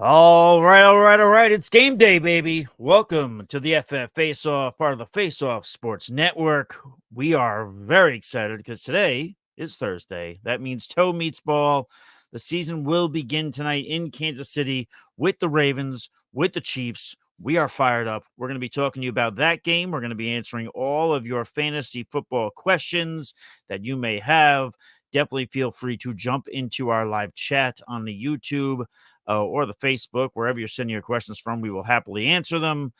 All right. It's game day, baby. Welcome to the FF Face-Off, part of the Face-Off Sports Network. We are very excited because today is Thursday. That means toe meets ball. The season will begin tonight in Kansas City with the Ravens, with the Chiefs. We are fired up. We're going to be talking to you about that game. We're going to be answering all of your fantasy football questions that you may have. Definitely feel free to jump into our live chat on the YouTube or the Facebook, wherever you're sending your questions from. We will happily answer them.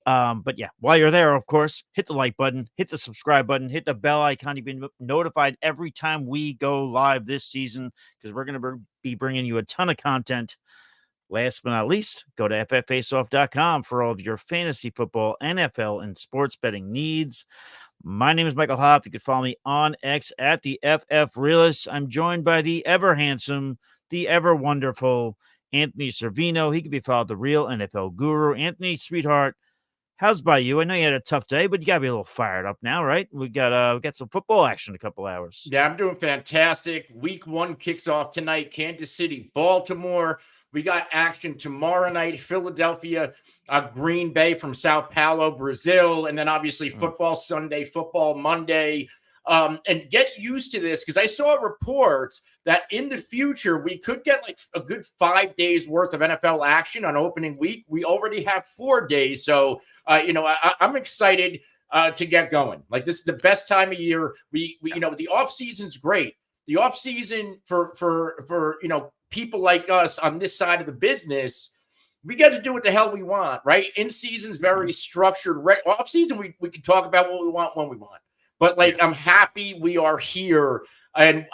But yeah, while you're there, of course, hit the like button, hit the subscribe button, hit the bell icon. You've been notified every time we go live this season because we're going to be bringing you a ton of content. Last but not least, go to fffaceoff.com for all of your fantasy football, NFL, and sports betting needs. My name is Michael Hopp. You can follow me on X at the FF Realist. I'm joined by the ever handsome, the ever wonderful Anthony Servino. He can be followed the real NFL guru. Anthony, sweetheart, how's by you? I know you had a tough day, but you gotta be a little fired up now, right? We got some football action in a couple hours. Yeah, I'm doing fantastic. Week 1 kicks off tonight. Kansas City, Baltimore. We got action tomorrow night. Philadelphia, Green Bay from Sao Paulo, Brazil. And then obviously football Sunday, football Monday. And get used to this because I saw reports that in the future we could get like a good 5 days worth of NFL action on opening week. We already have 4 days. So, I'm excited to get going. Like, this is the best time of year. We the off season's great. The off season for people like us on this side of the business, we get to do what the hell we want, right? In season's very structured. Off season, we can talk about what we want when we want. But I'm happy we are here, and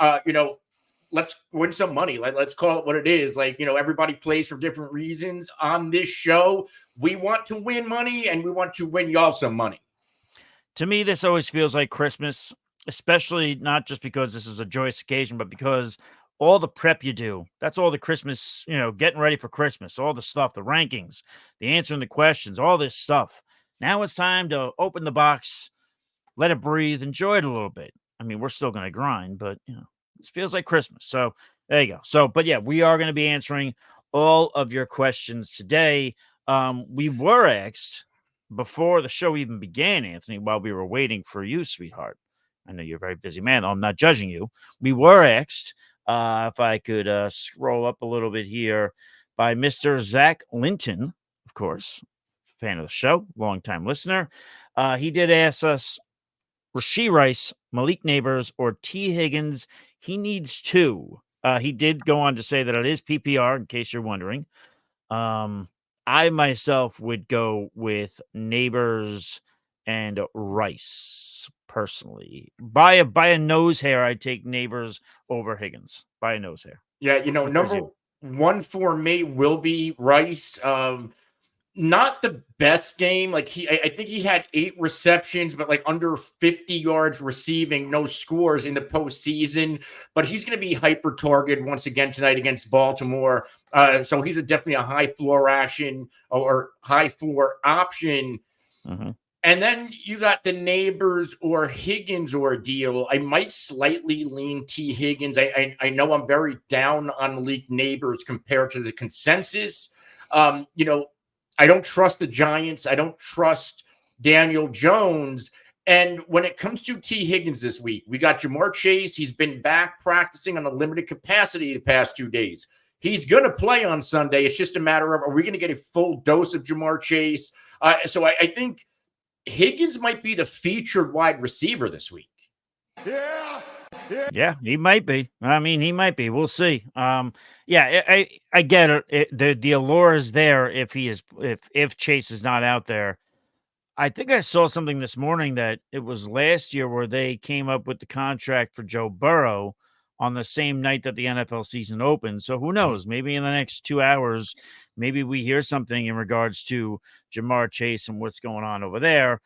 let's win some money. Let's call it what it is. Everybody plays for different reasons on this show. We want to win money, and we want to win y'all some money. To me, this always feels like Christmas, especially not just because this is a joyous occasion, but because all the prep you do, that's all the Christmas, getting ready for Christmas, all the stuff, the rankings, the answering the questions, all this stuff. Now it's time to open the box, let it breathe, enjoy it a little bit. I mean, we're still going to grind, but, it feels like Christmas. So there you go. So, but yeah, we are going to be answering all of your questions today. We were asked before the show even began, Anthony, while we were waiting for you, sweetheart. I know you're a very busy man. I'm not judging you. We were asked if I could scroll up a little bit here by Mr. Zach Linton, of course, fan of the show, longtime listener. He did ask us, Rashee Rice, Malik Neighbors, or T. Higgins. He needs 2. He did go on to say that it is PPR, in case you're wondering. I myself would go with Neighbors and Rice personally. By a nose hair, I'd take Neighbors over Higgins. By a nose hair. Yeah, number 1 for me will be Rice. Not the best game. I think he had 8 receptions, but under 50 yards receiving, no scores in the postseason. But he's going to be hyper targeted once again tonight against Baltimore. So he's definitely a high floor action or high floor option. Mm-hmm. And then you got the Neighbors or Higgins ordeal. I might slightly lean T. Higgins. I know I'm very down on Malik Neighbors compared to the consensus. I don't trust the Giants. I don't trust Daniel Jones. And when it comes to T. Higgins this week, we got Jamar Chase. He's been back practicing on a limited capacity the past 2 days. He's going to play on Sunday. It's just a matter of, are we going to get a full dose of Jamar Chase? So I think Higgins might be the featured wide receiver this week. Yeah, he might be. I mean, he might be. We'll see. Yeah, I get it. The allure is there if Chase is not out there. I think I saw something this morning that it was last year where they came up with the contract for Joe Burrow on the same night that the NFL season opened. So who knows? Maybe in the next 2 hours, maybe we hear something in regards to Jamar Chase and what's going on over there.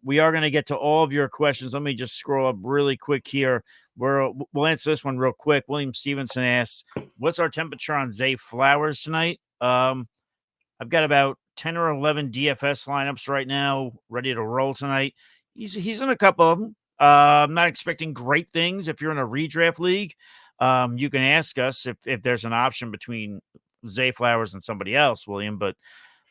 We are going to get to all of your questions. Let me just scroll up really quick here. We'll answer this one real quick. William Stevenson asks, what's our temperature on Zay Flowers tonight? I've got about 10 or 11 DFS lineups right now, ready to roll tonight. He's in a couple of them. I'm not expecting great things. If you're in a redraft league, you can ask us if there's an option between Zay Flowers and somebody else, William. But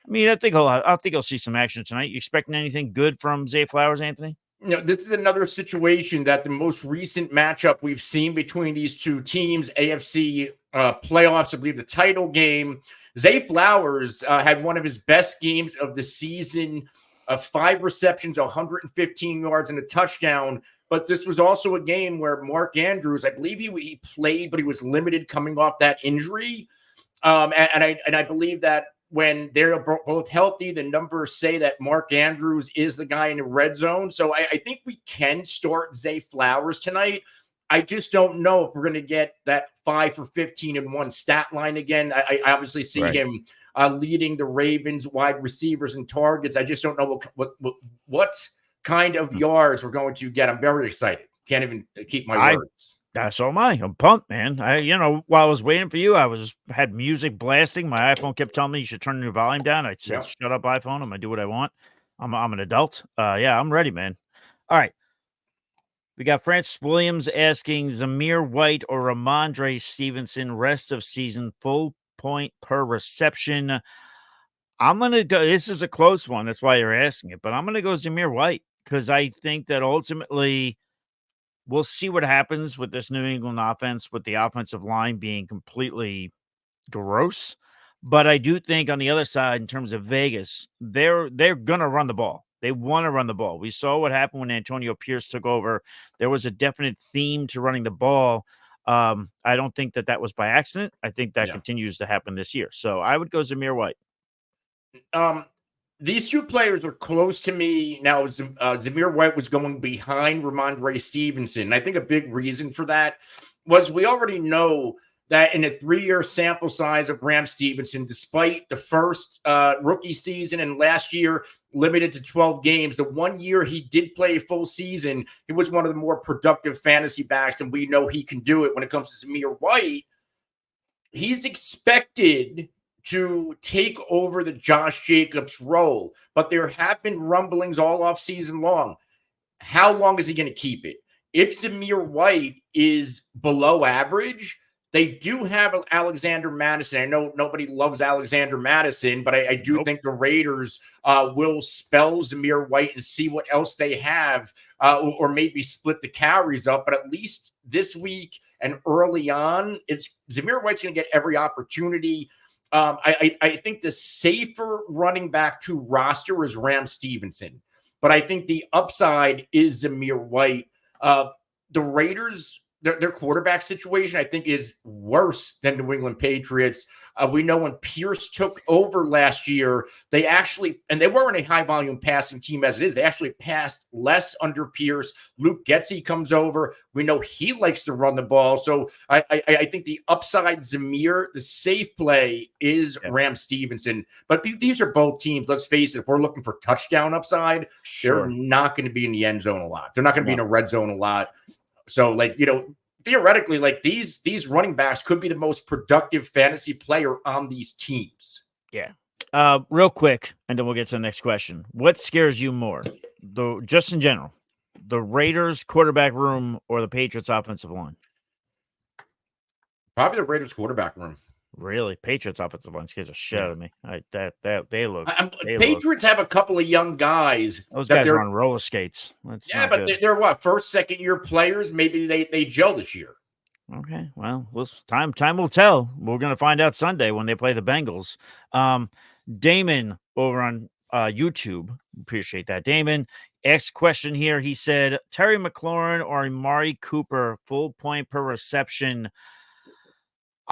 I mean, I think he'll see some action tonight. You expecting anything good from Zay Flowers, Anthony? This is another situation that the most recent matchup we've seen between these two teams, AFC playoffs, I believe the title game. Zay Flowers had one of his best games of the season, 5 receptions, 115 yards, and a touchdown. But this was also a game where Mark Andrews, I believe he played, but he was limited coming off that injury. And I believe that when they're both healthy, the numbers say that Mark Andrews is the guy in the red zone. So I think we can start Zay Flowers tonight. I just don't know if we're going to get that 5 for 15 in one stat line again. I obviously see him leading the Ravens wide receivers and targets. I just don't know what kind of yards we're going to get. I'm very excited. Can't even keep my words. So am I. I'm pumped, man. While I was waiting for you, had music blasting. My iPhone kept telling me you should turn your volume down. I said, "Shut up, iPhone. I'm gonna do what I want. I'm an adult." Yeah, I'm ready, man. All right. We got Francis Williams asking Zamir White or Rhamondre Stevenson rest of season full point per reception. I'm gonna go. This is a close one. That's why you're asking it, but I'm gonna go Zamir White because I think that ultimately we'll see what happens with this New England offense, with the offensive line being completely gross. But I do think on the other side, in terms of Vegas, they're gonna run the ball. They want to run the ball. We saw what happened when Antonio Pierce took over. There was a definite theme to running the ball. I don't think that was by accident. I think that continues to happen this year. So I would go Zamir White. These two players are close to me. Now, Zamir White was going behind Rhamondre Stevenson. And I think a big reason for that was we already know that in a 3-year sample size of Ram Stevenson, despite the first rookie season and last year limited to 12 games, the 1 year he did play a full season, he was one of the more productive fantasy backs, and we know he can do it when it comes to Zamir White. He's expected to take over the Josh Jacobs role, but there have been rumblings all off season long. How long is he going to keep it? If Zamir White is below average, they do have Alexander Madison. I know nobody loves Alexander Madison, but I do think the Raiders will spell Zamir White and see what else they have, or maybe split the carries up. But at least this week and early on, Zamir White's going to get every opportunity. I think the safer running back to roster is Ram Stevenson, but I think the upside is Zamir White. The Raiders, their quarterback situation, I think, is worse than New England Patriots. We know when Pierce took over last year, they weren't a high volume passing team as it is. They actually passed less under Pierce. Luke Getsy comes over. We know he likes to run the ball. So I think the upside Zamir, the safe play is Ram Stevenson. But these are both teams. Let's face it, if we're looking for touchdown upside, they're not going to be in the end zone a lot. They're not going to be in a red zone a lot. So, theoretically, these running backs could be the most productive fantasy player on these teams. Yeah. Real quick, and then we'll get to the next question. What scares you more, just in general, the Raiders quarterback room or the Patriots offensive line? Probably the Raiders quarterback room. Really? Patriots offensive line scares a shit out of me. They look. Patriots have a couple of young guys. Those guys are on roller skates. But they're what, first, second year players? Maybe they gel this year. Okay, well, time will tell. We're gonna find out Sunday when they play the Bengals. Damon over on YouTube, appreciate that. Damon asked a question here. He said, Terry McLaurin or Amari Cooper, full point per reception.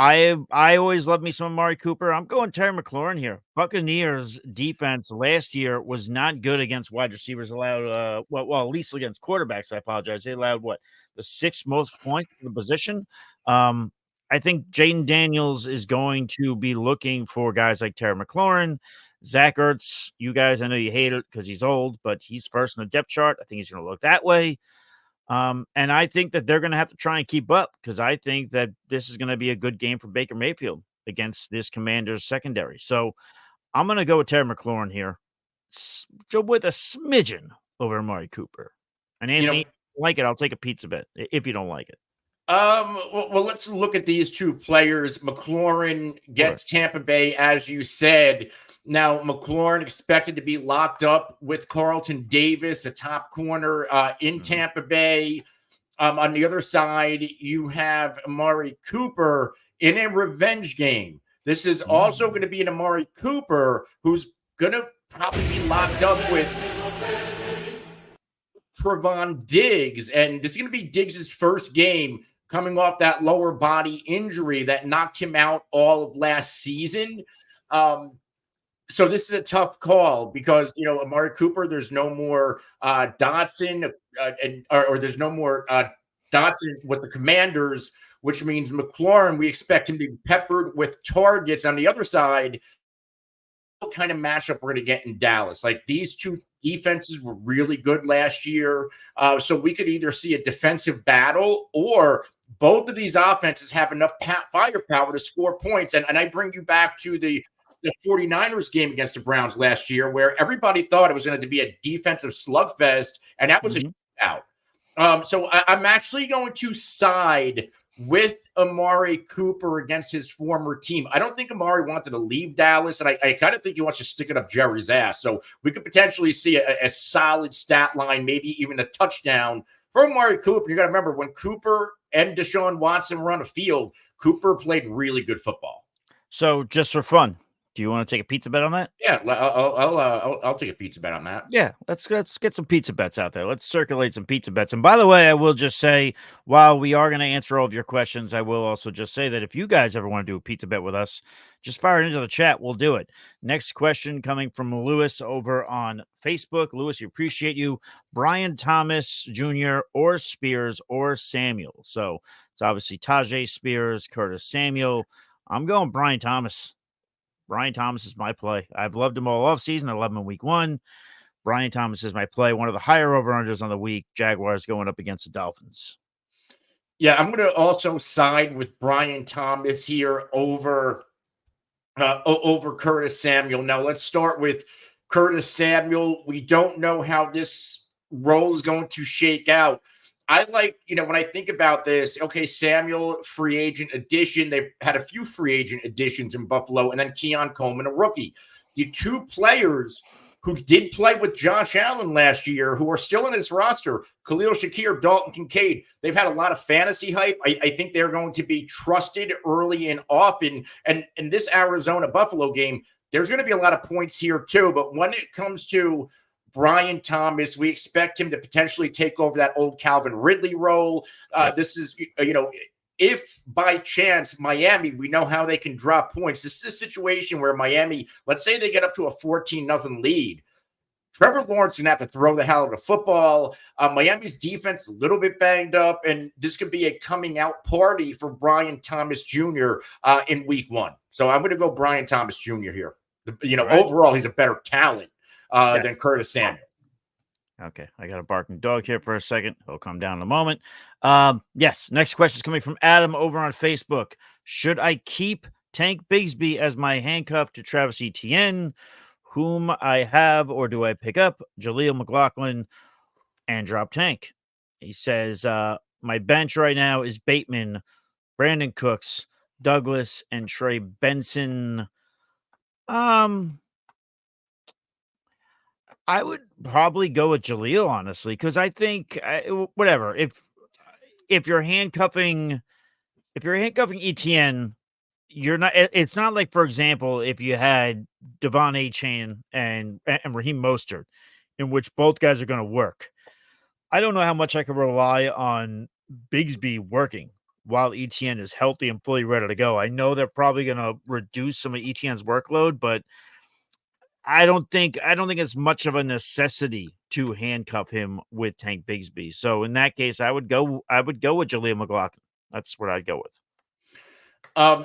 I always love me some Amari Cooper. I'm going Terry McLaurin here. Buccaneers defense last year was not good against wide receivers. Allowed at least against quarterbacks. I apologize. They allowed the 6th most points in the position. I think Jaden Daniels is going to be looking for guys like Terry McLaurin, Zach Ertz. You guys, I know you hate it because he's old, but he's first in the depth chart. I think he's going to look that way. And I think that they're going to have to try and keep up because I think that this is going to be a good game for Baker Mayfield against this Commanders secondary. So I'm going to go with Terry McLaurin here with a smidgen over Amari Cooper. And Anthony, if you like it, I'll take a pizza bet if you don't like it. Well, let's look at these two players. McLaurin gets Tampa Bay, as you said. Now, McLaurin expected to be locked up with Carlton Davis, the top corner in Tampa Bay. On the other side, you have Amari Cooper in a revenge game. This is also going to be an Amari Cooper who's going to probably be locked up with Trevon Diggs. And this is going to be Diggs' first game coming off that lower body injury that knocked him out all of last season. So this is a tough call because, Amari Cooper, there's no more Dotson or there's no more Dotson with the Commanders, which means McLaurin, we expect him to be peppered with targets. On the other side, what kind of matchup we're going to get in Dallas? Like, these two defenses were really good last year. So we could either see a defensive battle or both of these offenses have enough firepower to score points. And I bring you back to the 49ers game against the Browns last year, where everybody thought it was going to be a defensive slugfest, and that was a shootout. So I'm actually going to side with Amari Cooper against his former team. I don't think Amari wanted to leave Dallas, and I kind of think he wants to stick it up Jerry's ass. So we could potentially see a solid stat line, maybe even a touchdown for Amari Cooper. You got to remember, when Cooper and Deshaun Watson were on the field, Cooper played really good football. So just for fun, do you want to take a pizza bet on that? Yeah, I'll take a pizza bet on that. Yeah, let's get some pizza bets out there. Let's circulate some pizza bets. And by the way, I will just say, while we are going to answer all of your questions, I will also just say that if you guys ever want to do a pizza bet with us, just fire it into the chat. We'll do it. Next question coming from Lewis over on Facebook. Lewis, we appreciate you. Brian Thomas Jr. or Spears or Samuel. So it's obviously Tajay Spears, Curtis Samuel. I'm going Brian Thomas. Brian Thomas is my play. I've loved him all offseason. I love him in week 1. Brian Thomas is my play. One of the higher over-unders on the week. Jaguars going up against the Dolphins. Yeah, I'm going to also side with Brian Thomas here over Curtis Samuel. Now, let's start with Curtis Samuel. We don't know how this role is going to shake out. I like, when I think about this, okay, Samuel, free agent addition. They've had a few free agent additions in Buffalo, and then Keon Coleman, a rookie. The two players who did play with Josh Allen last year, who are still in his roster, Khalil Shakir, Dalton Kincaid, they've had a lot of fantasy hype. I think they're going to be trusted early and often. And in this Arizona-Buffalo game, there's going to be a lot of points here too. But when it comes to Brian Thomas, we expect him to potentially take over that old Calvin Ridley role. This is, if by chance Miami, we know how they can drop points. This is a situation where Miami, let's say they get up to a 14-0 lead. Trevor Lawrence is going to have to throw the hell out of football. Miami's defense a little bit banged up, and this could be a coming out party for Brian Thomas Jr. In week 1. So I'm going to go Brian Thomas Jr. here. Overall, he's a better talent than Curtis Samuel. Okay, I got a barking dog here for a second. He'll come down in a moment. Yes, next question is coming from Adam over on Facebook. Should I keep Tank Bigsby as my handcuff to Travis Etienne, whom I have, or do I pick up Jaleel McLaughlin and drop Tank? He says, my bench right now is Bateman, Brandon Cooks, Douglas, and Trey Benson. I would probably go with Jaleel, honestly, because I think whatever. If you're handcuffing Etienne, you're not. It's not like, for example, if you had Devon Achane and Raheem Mostert, in which both guys are going to work. I don't know how much I can rely on Bigsby working while Etienne is healthy and fully ready to go. I know they're probably going to reduce some of Etienne's workload, but I don't think it's much of a necessity to handcuff him with Tank Bigsby. So in that case, I would go with Jaleel McLaughlin. That's what I'd go with.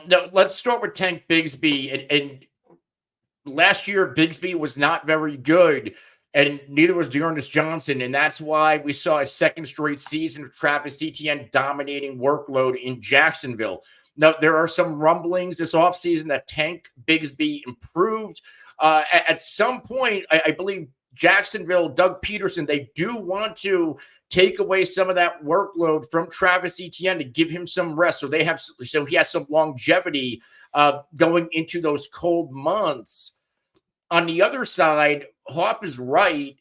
No, let's start with Tank Bigsby. And last year, Bigsby was not very good, and neither was Dearness Johnson. And that's why we saw a second straight season of Travis Etienne dominating workload in Jacksonville. Now, there are some rumblings this offseason that Tank Bigsby improved. At some point, I believe Jacksonville, Doug Peterson, they do want to take away some of that workload from Travis Etienne to give him some rest, so he has some longevity going into those cold months. On the other side, Hop is right.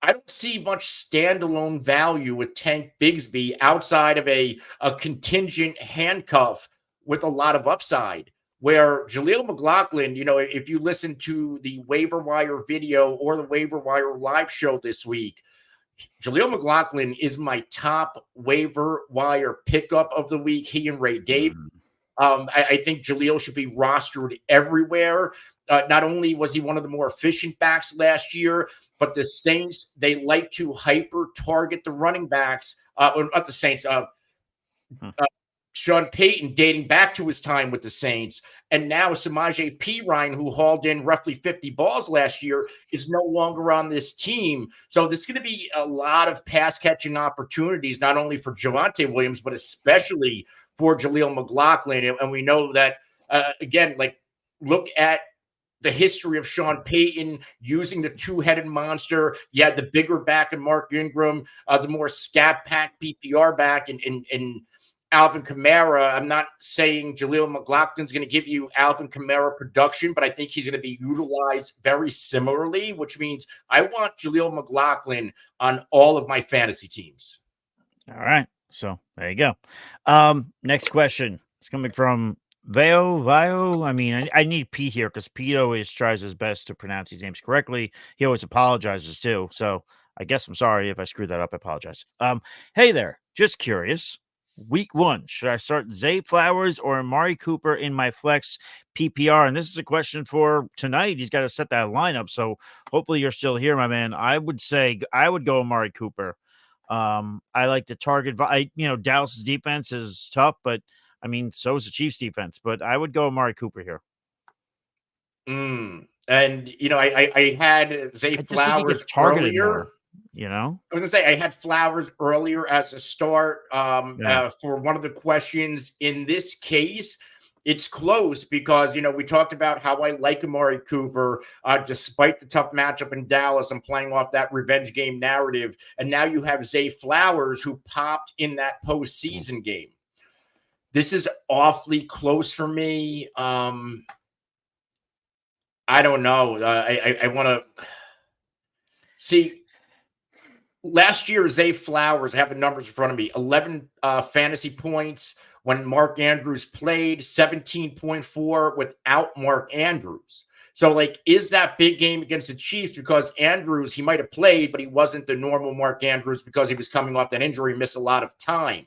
I don't see much standalone value with Tank Bigsby outside of a contingent handcuff with a lot of upside. Where Jaleel McLaughlin, if you listen to the waiver wire video or the waiver wire live show this week, Jaleel McLaughlin is my top waiver wire pickup of the week. He and Ray Davis. I think Jaleel should be rostered everywhere. Not only was he one of the more efficient backs last year, but the Saints, they like to hyper target the running backs. Or not the Saints. Sean Payton, dating back to his time with the Saints, and now Samaje Perine, who hauled in roughly 50 balls last year, is no longer on this team. So there's going to be a lot of pass catching opportunities, not only for Javonte Williams, but especially for Jaleel McLaughlin. And we know that, again, look at the history of Sean Payton using the two-headed monster. You had the bigger back in Mark Ingram, the more scat pack PPR back in Alvin Kamara. I'm not saying Jaleel McLaughlin's going to give you Alvin Kamara production, but I think he's going to be utilized very similarly, which means I want Jaleel McLaughlin on all of my fantasy teams. All right. So there you go. Next question is coming from Vio. I mean, I need Pete here because Pete always tries his best to pronounce these names correctly. He always apologizes too. So I guess I'm sorry if I screwed that up. I apologize. Hey there. Just curious. Week 1, should I start Zay Flowers or Amari Cooper in my flex PPR? And this is a question for tonight. He's got to set that lineup. So hopefully you're still here, my man. I would say I would go Amari Cooper. I like the target. Dallas's defense is tough, but I mean, so is the Chiefs defense. But I would go Amari Cooper here. And I had Zay Flowers earlier. More. I was going to say I had Flowers earlier as a start for one of the questions. In this case, it's close because, we talked about how I like Amari Cooper despite the tough matchup in Dallas. I'm playing off that revenge game narrative. And now you have Zay Flowers who popped in that postseason game. This is awfully close for me. I don't know. I want to see. Last year, Zay Flowers, I have the numbers in front of me, 11 fantasy points when Mark Andrews played, 17.4 without Mark Andrews. So, is that big game against the Chiefs because Andrews, he might have played, but he wasn't the normal Mark Andrews because he was coming off that injury, missed a lot of time.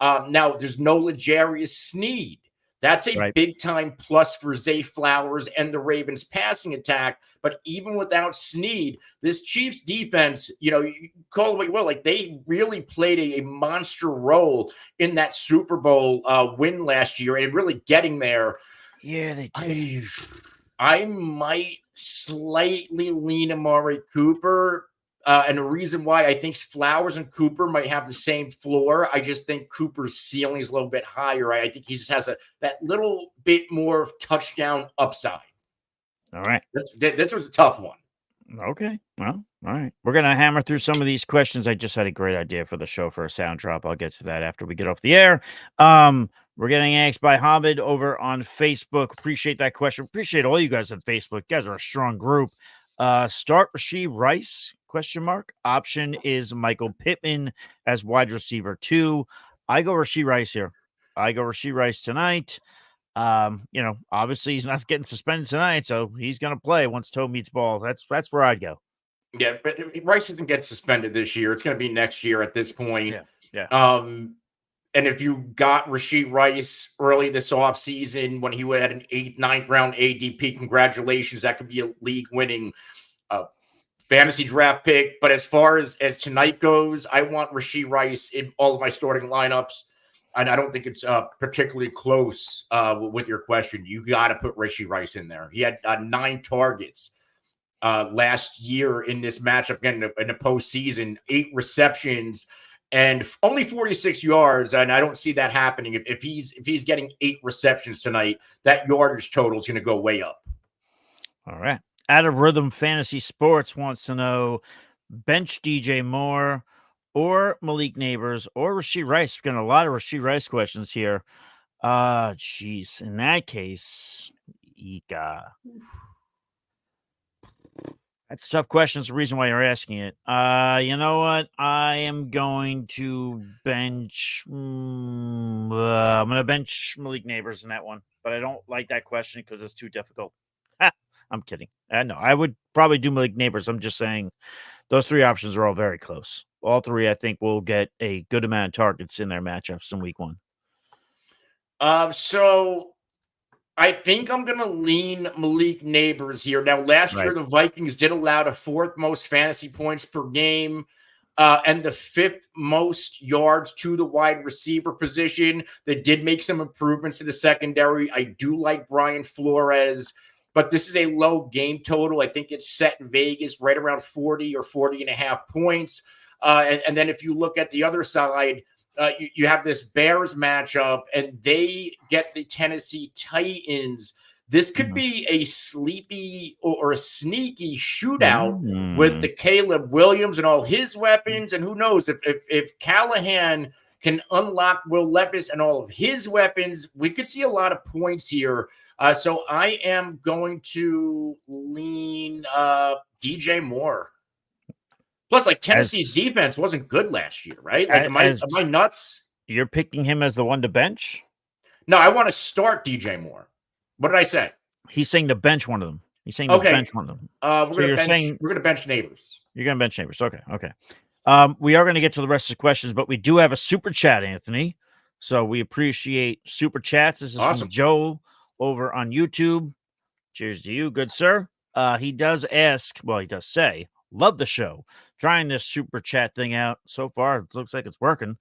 Now, there's no L'Jarius Sneed. That's a big-time plus for Zay Flowers and the Ravens' passing attack. But even without Sneed, this Chiefs defense, you call it what you will, they really played a monster role in that Super Bowl win last year and really getting there. Yeah, they did. I might slightly lean Amari Cooper. And the reason why I think Flowers and Cooper might have the same floor, I just think Cooper's ceiling is a little bit higher. I think he just has that little bit more touchdown upside. All right. This was a tough one. Okay. Well, all right. We're going to hammer through some of these questions. I just had a great idea for the show for a sound drop. I'll get to that after we get off the air. We're getting asked by Hamid over on Facebook. Appreciate that question. Appreciate all you guys on Facebook. You guys are a strong group. Start Rashee Rice? ? Option is Michael Pittman as wide receiver 2. I go Rashee Rice here. I go Rashee Rice tonight. Obviously he's not getting suspended tonight, so he's going to play once toe meets ball. That's where I'd go. Yeah, but Rice doesn't get suspended this year. It's going to be next year at this point. Yeah. And if you got Rashee Rice early this offseason when he had an 8th, 9th round ADP, congratulations. That could be a league-winning fantasy draft pick. But as far as tonight goes, I want Rashee Rice in all of my starting lineups. And I don't think it's particularly close with your question. You got to put Rashee Rice in there. He had 9 targets last year in this matchup, again, in the postseason, 8 receptions and only 46 yards. And I don't see that happening. If he's getting 8 receptions tonight, that yardage total is going to go way up. All right. Out of Rhythm Fantasy Sports wants to know bench DJ Moore or Malik Neighbors or Rashee Rice. We're getting a lot of Rashee Rice questions here. Jeez. In that case, Ika. That's a tough question. It's the reason why you're asking it. You know what? I am going to bench. I'm going to bench Malik Neighbors in that one, but I don't like that question because it's too difficult. I'm kidding. No, I would probably do Malik Neighbors. I'm just saying those three options are all very close. All three, I think, will get a good amount of targets in their matchups in week one. So I think I'm going to lean Malik Neighbors here. Now, last year, the Vikings did allow the fourth most fantasy points per game and the fifth most yards to the wide receiver position. They did make some improvements to the secondary. I do like Brian Flores, but this is a low game total. I think it's set in Vegas right around 40 or 40 and a half points. And then if you look at the other side, you have this Bears matchup, and they get the Tennessee Titans. This could be a sleepy or a sneaky shootout with the Caleb Williams and all his weapons. And who knows if Callahan can unlock Will Levis and all of his weapons, we could see a lot of points here. So I am going to lean DJ Moore. Plus, like Tennessee's defense wasn't good last year, right? Like, am I nuts? You're picking him as the one to bench? No, I want to start DJ Moore. What did I say? He's saying to bench one of them. He's saying to bench one of them. We're going to bench Neighbors. You're going to bench Neighbors. Okay. We are going to get to the rest of the questions, but we do have a super chat, Anthony. So we appreciate super chats. This is awesome. From Joel over on YouTube. Cheers to you, good sir. He does ask, well, he does say, love the show. Trying this super chat thing out. So far, it looks like it's working.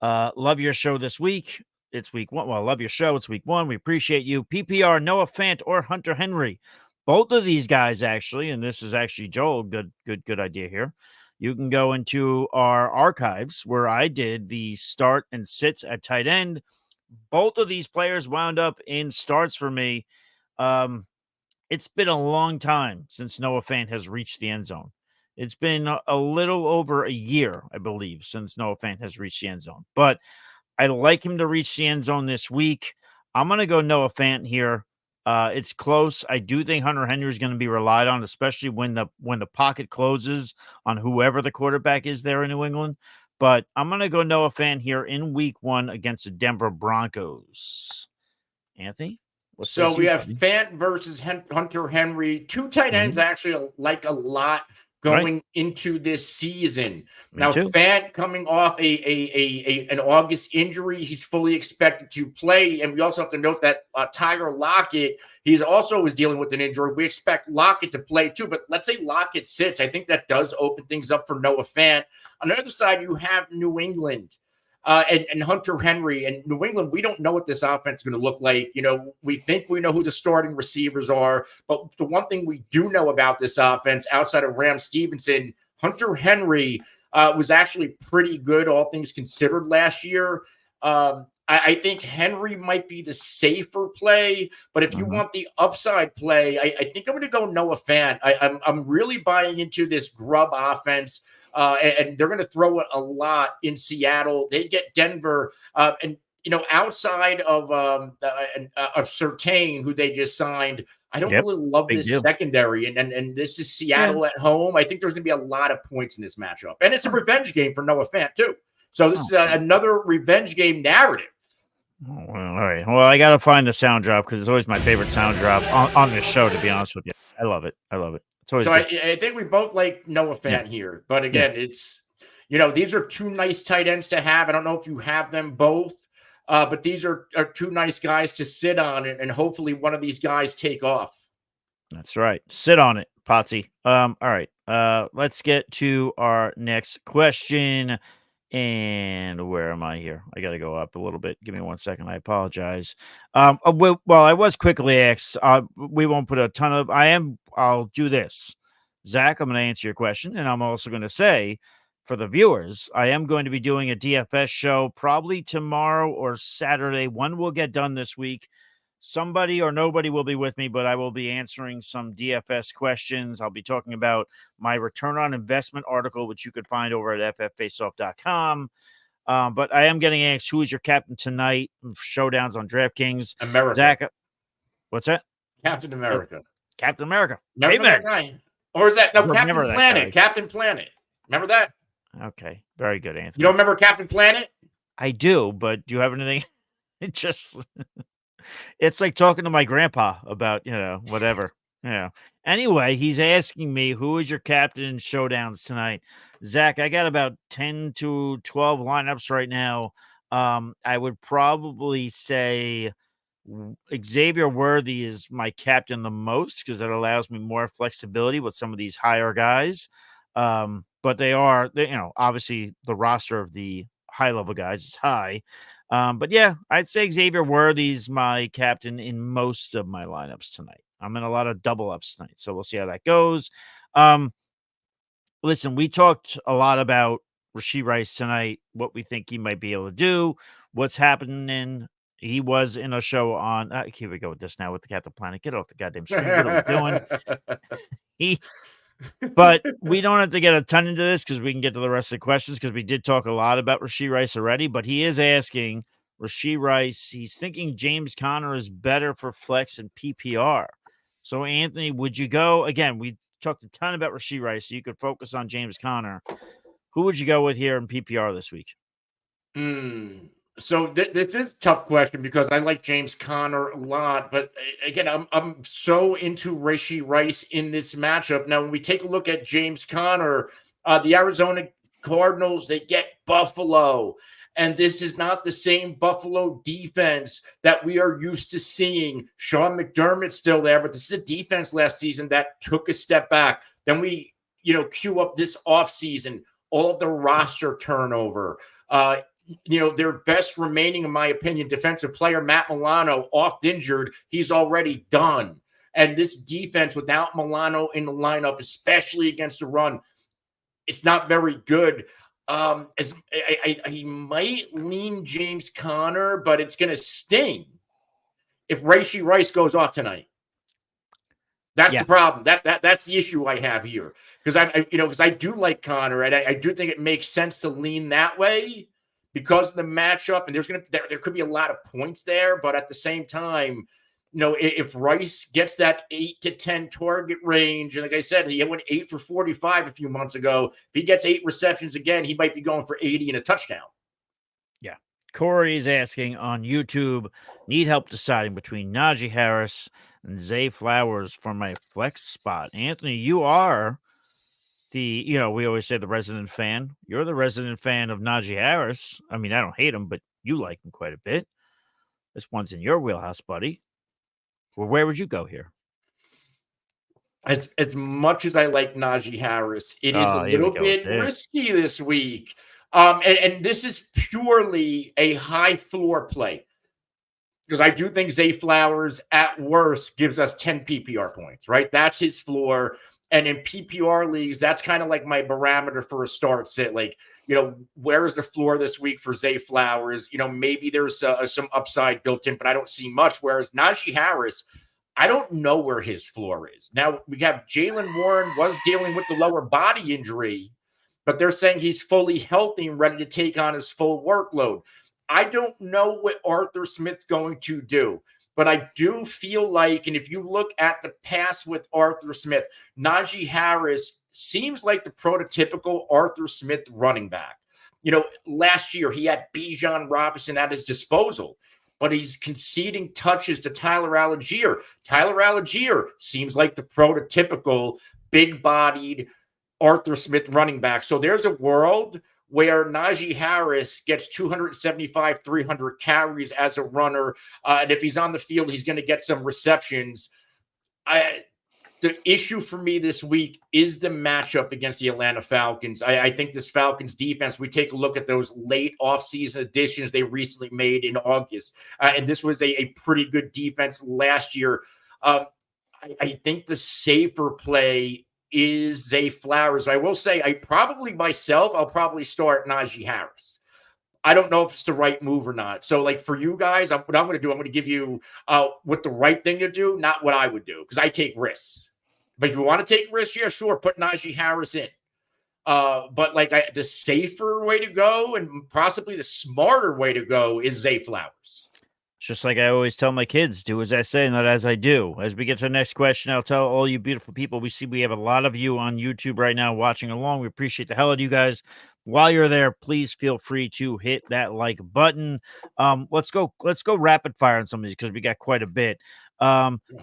Love your show this week. It's week one. Well, love your show. It's week one. We appreciate you. PPR, Noah Fant or Hunter Henry. Both of these guys, actually, and this is actually Joel. Good idea here. You can go into our archives where I did the start and sits at tight end. Both of these players wound up in starts for me. It's been a long time since Noah Fant has reached the end zone. It's been a little over a year, I believe, since Noah Fant has reached the end zone. But I like him to reach the end zone this week. I'm going to go Noah Fant here. It's close. I do think Hunter Henry is going to be relied on, especially when the pocket closes on whoever the quarterback is there in New England. But I'm going to go Noah Fant here in week one against the Denver Broncos. Anthony? So we have Fant versus Hunter Henry. Two tight ends actually like a lot going into this season. Now, Fant coming off an August injury, he's fully expected to play. And we also have to note that Tyler Lockett, he also is dealing with an injury. We expect Lockett to play too, but let's say Lockett sits. I think that does open things up for Noah Fant. On the other side, you have New England. And Hunter Henry and New England, we don't know what this offense is going to look like. You know, we think we know who the starting receivers are, but the one thing we do know about this offense outside of Stevenson, Hunter Henry was actually pretty good, all things considered, last year. I think Henry might be the safer play, but if you want the upside play, I think I'm going to go Noah Fant. I'm really buying into this Grubb offense. And they're going to throw it a lot in Seattle. They get Denver, and you know, outside of Surtain, who they just signed, I don't really love this secondary. And this is Seattle at home. I think there's going to be a lot of points in this matchup, and it's a revenge game for Noah Fant too. So this is another revenge game narrative. Oh, well, all right. Well, I got to find the sound drop because it's always my favorite sound drop on this show. To be honest with you, I love it. So I think we both like Noah Fant here. But again, it's, you know, these are two nice tight ends to have. I don't know if you have them both, but these are two nice guys to sit on, and hopefully one of these guys take off. That's right. Sit on it, Potsy. All right. Let's get to our next question. And where am I here? I got to go up a little bit. Give me 1 second. I apologize. Well, I was quickly asked. We won't put a ton of. I'll do this, Zach. I'm going to answer your question, and I'm also going to say, for the viewers, I am going to be doing a DFS show probably tomorrow or Saturday. One will get done this week. somebody or nobody will be with me, but I will be answering some DFS questions. I'll be talking about my return on investment article, which you could find over at fffaceoff.com. But I am getting asked, who is your captain tonight? Showdowns on DraftKings. America. Zach, what's that? Captain America. Captain America. Remember that guy? Or is that no Captain Planet? Captain Planet. Remember that? Okay. Very good, Anthony. You don't remember Captain Planet? I do, but do you have anything? It just it's like talking to my grandpa about, whatever. Anyway, he's asking me, who is your captain in showdowns tonight? Zach, I got about 10 to 12 lineups right now. I would probably say Xavier Worthy is my captain the most because it allows me more flexibility with some of these higher guys. But they obviously the roster of the high level guys is high. But yeah, I'd say Xavier Worthy's my captain in most of my lineups tonight. I'm in a lot of double ups tonight, so we'll see how that goes. Listen, we talked a lot about Rashee Rice tonight, what we think he might be able to do, what's happening. He was in a show on. Here we go with this now with the Captain Planet. Get off the goddamn screen. What are we doing? But we don't have to get a ton into this because we can get to the rest of the questions because we did talk a lot about Rashee Rice already. But he is asking Rashee Rice. He's thinking James Conner is better for flex and PPR. So, Anthony, would you go again? We talked a ton about Rashee Rice, so you could focus on James Conner. Who would you go with here in PPR this week? So this is a tough question because I like James Conner a lot, but again, I'm so into Rashee Rice in this matchup. Now, when we take a look at James Conner, the Arizona Cardinals, they get Buffalo, and this is not the same Buffalo defense that we are used to seeing. Sean McDermott's still there, but this is a defense last season that took a step back. Then we, queue up this offseason, all of the roster turnover, their best remaining, in my opinion, defensive player, Matt Milano, oft injured. He's already done. And this defense without Milano in the lineup, especially against the run, it's not very good. As I might lean James Conner, but it's going to sting if Rashee Rice goes off tonight. That's the problem. That's the issue I have here because I do like Conner and I do think it makes sense to lean that way. Because of the matchup, and there could be a lot of points there, but at the same time, if Rice gets that 8 to 10 target range, and like I said, he went 8 for 45 a few months ago. If he gets 8 receptions again, he might be going for 80 and a touchdown. Yeah. Corey is asking on YouTube, need help deciding between Najee Harris and Zay Flowers for my flex spot. Anthony, you are we always say the resident fan. You're the resident fan of Najee Harris. I mean, I don't hate him, but you like him quite a bit. This one's in your wheelhouse, buddy. Well, where would you go here? As much as I like Najee Harris, it is a little bit risky this week. And this is purely a high floor play. Because I do think Zay Flowers, at worst, gives us 10 PPR points, right? That's his floor. And in PPR leagues, that's kind of like my barometer for a start sit. Like, where is the floor this week for Zay Flowers? Maybe there's some upside built in, but I don't see much. Whereas Najee Harris, I don't know where his floor is. Now, we have Jaylen Warren was dealing with the lower body injury, but they're saying he's fully healthy and ready to take on his full workload. I don't know what Arthur Smith's going to do. But I do feel like, and if you look at the past with Arthur Smith, Najee Harris seems like the prototypical Arthur Smith running back. Last year he had Bijan Robinson at his disposal, but he's conceding touches to Tyler Algier. Tyler Algier seems like the prototypical big-bodied Arthur Smith running back. So there's a world where Najee Harris gets 275, 300 carries as a runner. And if he's on the field, he's going to get some receptions. The issue for me this week is the matchup against the Atlanta Falcons. I think this Falcons defense, we take a look at those late offseason additions they recently made in August. And this was a pretty good defense last year. I think the safer play is Zay Flowers. I will say I'll probably start Najee Harris. I don't know if it's the right move or not. So, like for you guys, what I'm going to do, I'm going to give you what the right thing to do, not what I would do, because I take risks. But if you want to take risks, yeah, sure, put Najee Harris in. But like the safer way to go and possibly the smarter way to go is Zay Flowers. It's just like I always tell my kids, do as I say, not as I do. As we get to the next question, I'll tell all you beautiful people. We have a lot of you on YouTube right now watching along. We appreciate the hell out of you guys. While you're there, please feel free to hit that like button. Let's go rapid fire on some of these because we got quite a bit.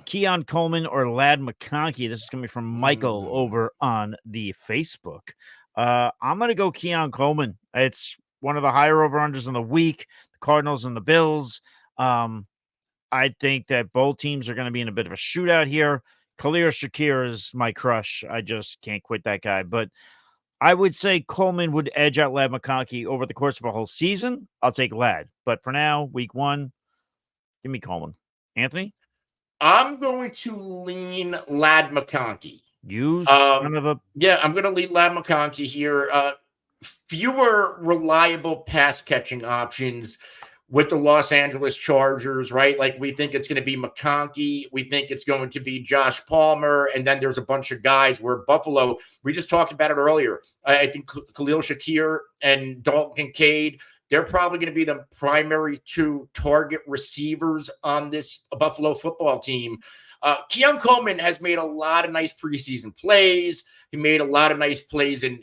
Keon Coleman or Lad McConkey. This is coming from Michael over on the Facebook. I'm gonna go Keon Coleman. It's one of the higher over-unders in the week. The Cardinals and the Bills. I think that both teams are going to be in a bit of a shootout here. Khalil Shakir is my crush. I just can't quit that guy. But I would say Coleman would edge out Lad McConkey over the course of a whole season. I'll take Lad. But for now, week one, give me Coleman. Anthony? I'm going to lean Lad McConkey. You son of a... Yeah, I'm going to lean Lad McConkey here. Fewer reliable pass catching options with the Los Angeles Chargers, right? Like we think it's going to be McConkey. We think it's going to be Josh Palmer. And then there's a bunch of guys where Buffalo, we just talked about it earlier. I think Khalil Shakir and Dalton Kincaid, they're probably going to be the primary two target receivers on this Buffalo football team. Keon Coleman has made a lot of nice preseason plays. He made a lot of nice plays in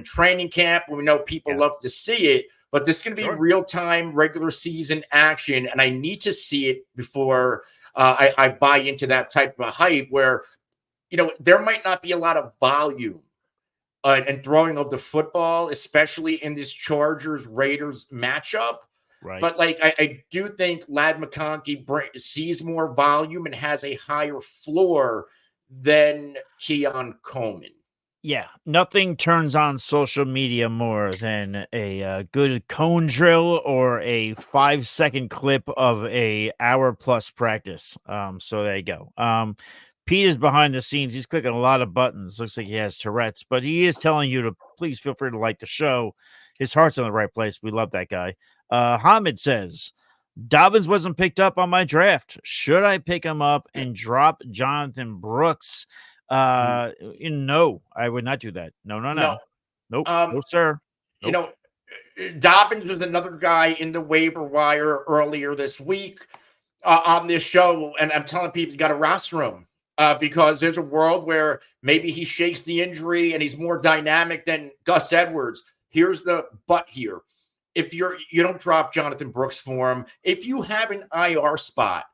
training camp. We know people love to see it. But this is going to be real-time, regular season action, and I need to see it before I buy into that type of a hype where, there might not be a lot of volume and throwing of the football, especially in this Chargers-Raiders matchup. Right. But, I do think Lad McConkey sees more volume and has a higher floor than Keon Coleman. Yeah, nothing turns on social media more than a good cone drill or a 5-second clip of a hour-plus practice. So there you go. Pete is behind the scenes. He's clicking a lot of buttons. Looks like he has Tourette's, but he is telling you to please feel free to like the show. His heart's in the right place. We love that guy. Hamid says, Dobbins wasn't picked up on my draft. Should I pick him up and drop Jonathan Brooks? No, I would not do that. No. Nope. No, sir. Nope. Dobbins was another guy in the waiver wire earlier this week on this show, and I'm telling people you got to roster him because there's a world where maybe he shakes the injury and he's more dynamic than Gus Edwards. Here's the but here. If you don't drop Jonathan Brooks for him, if you have an IR spot,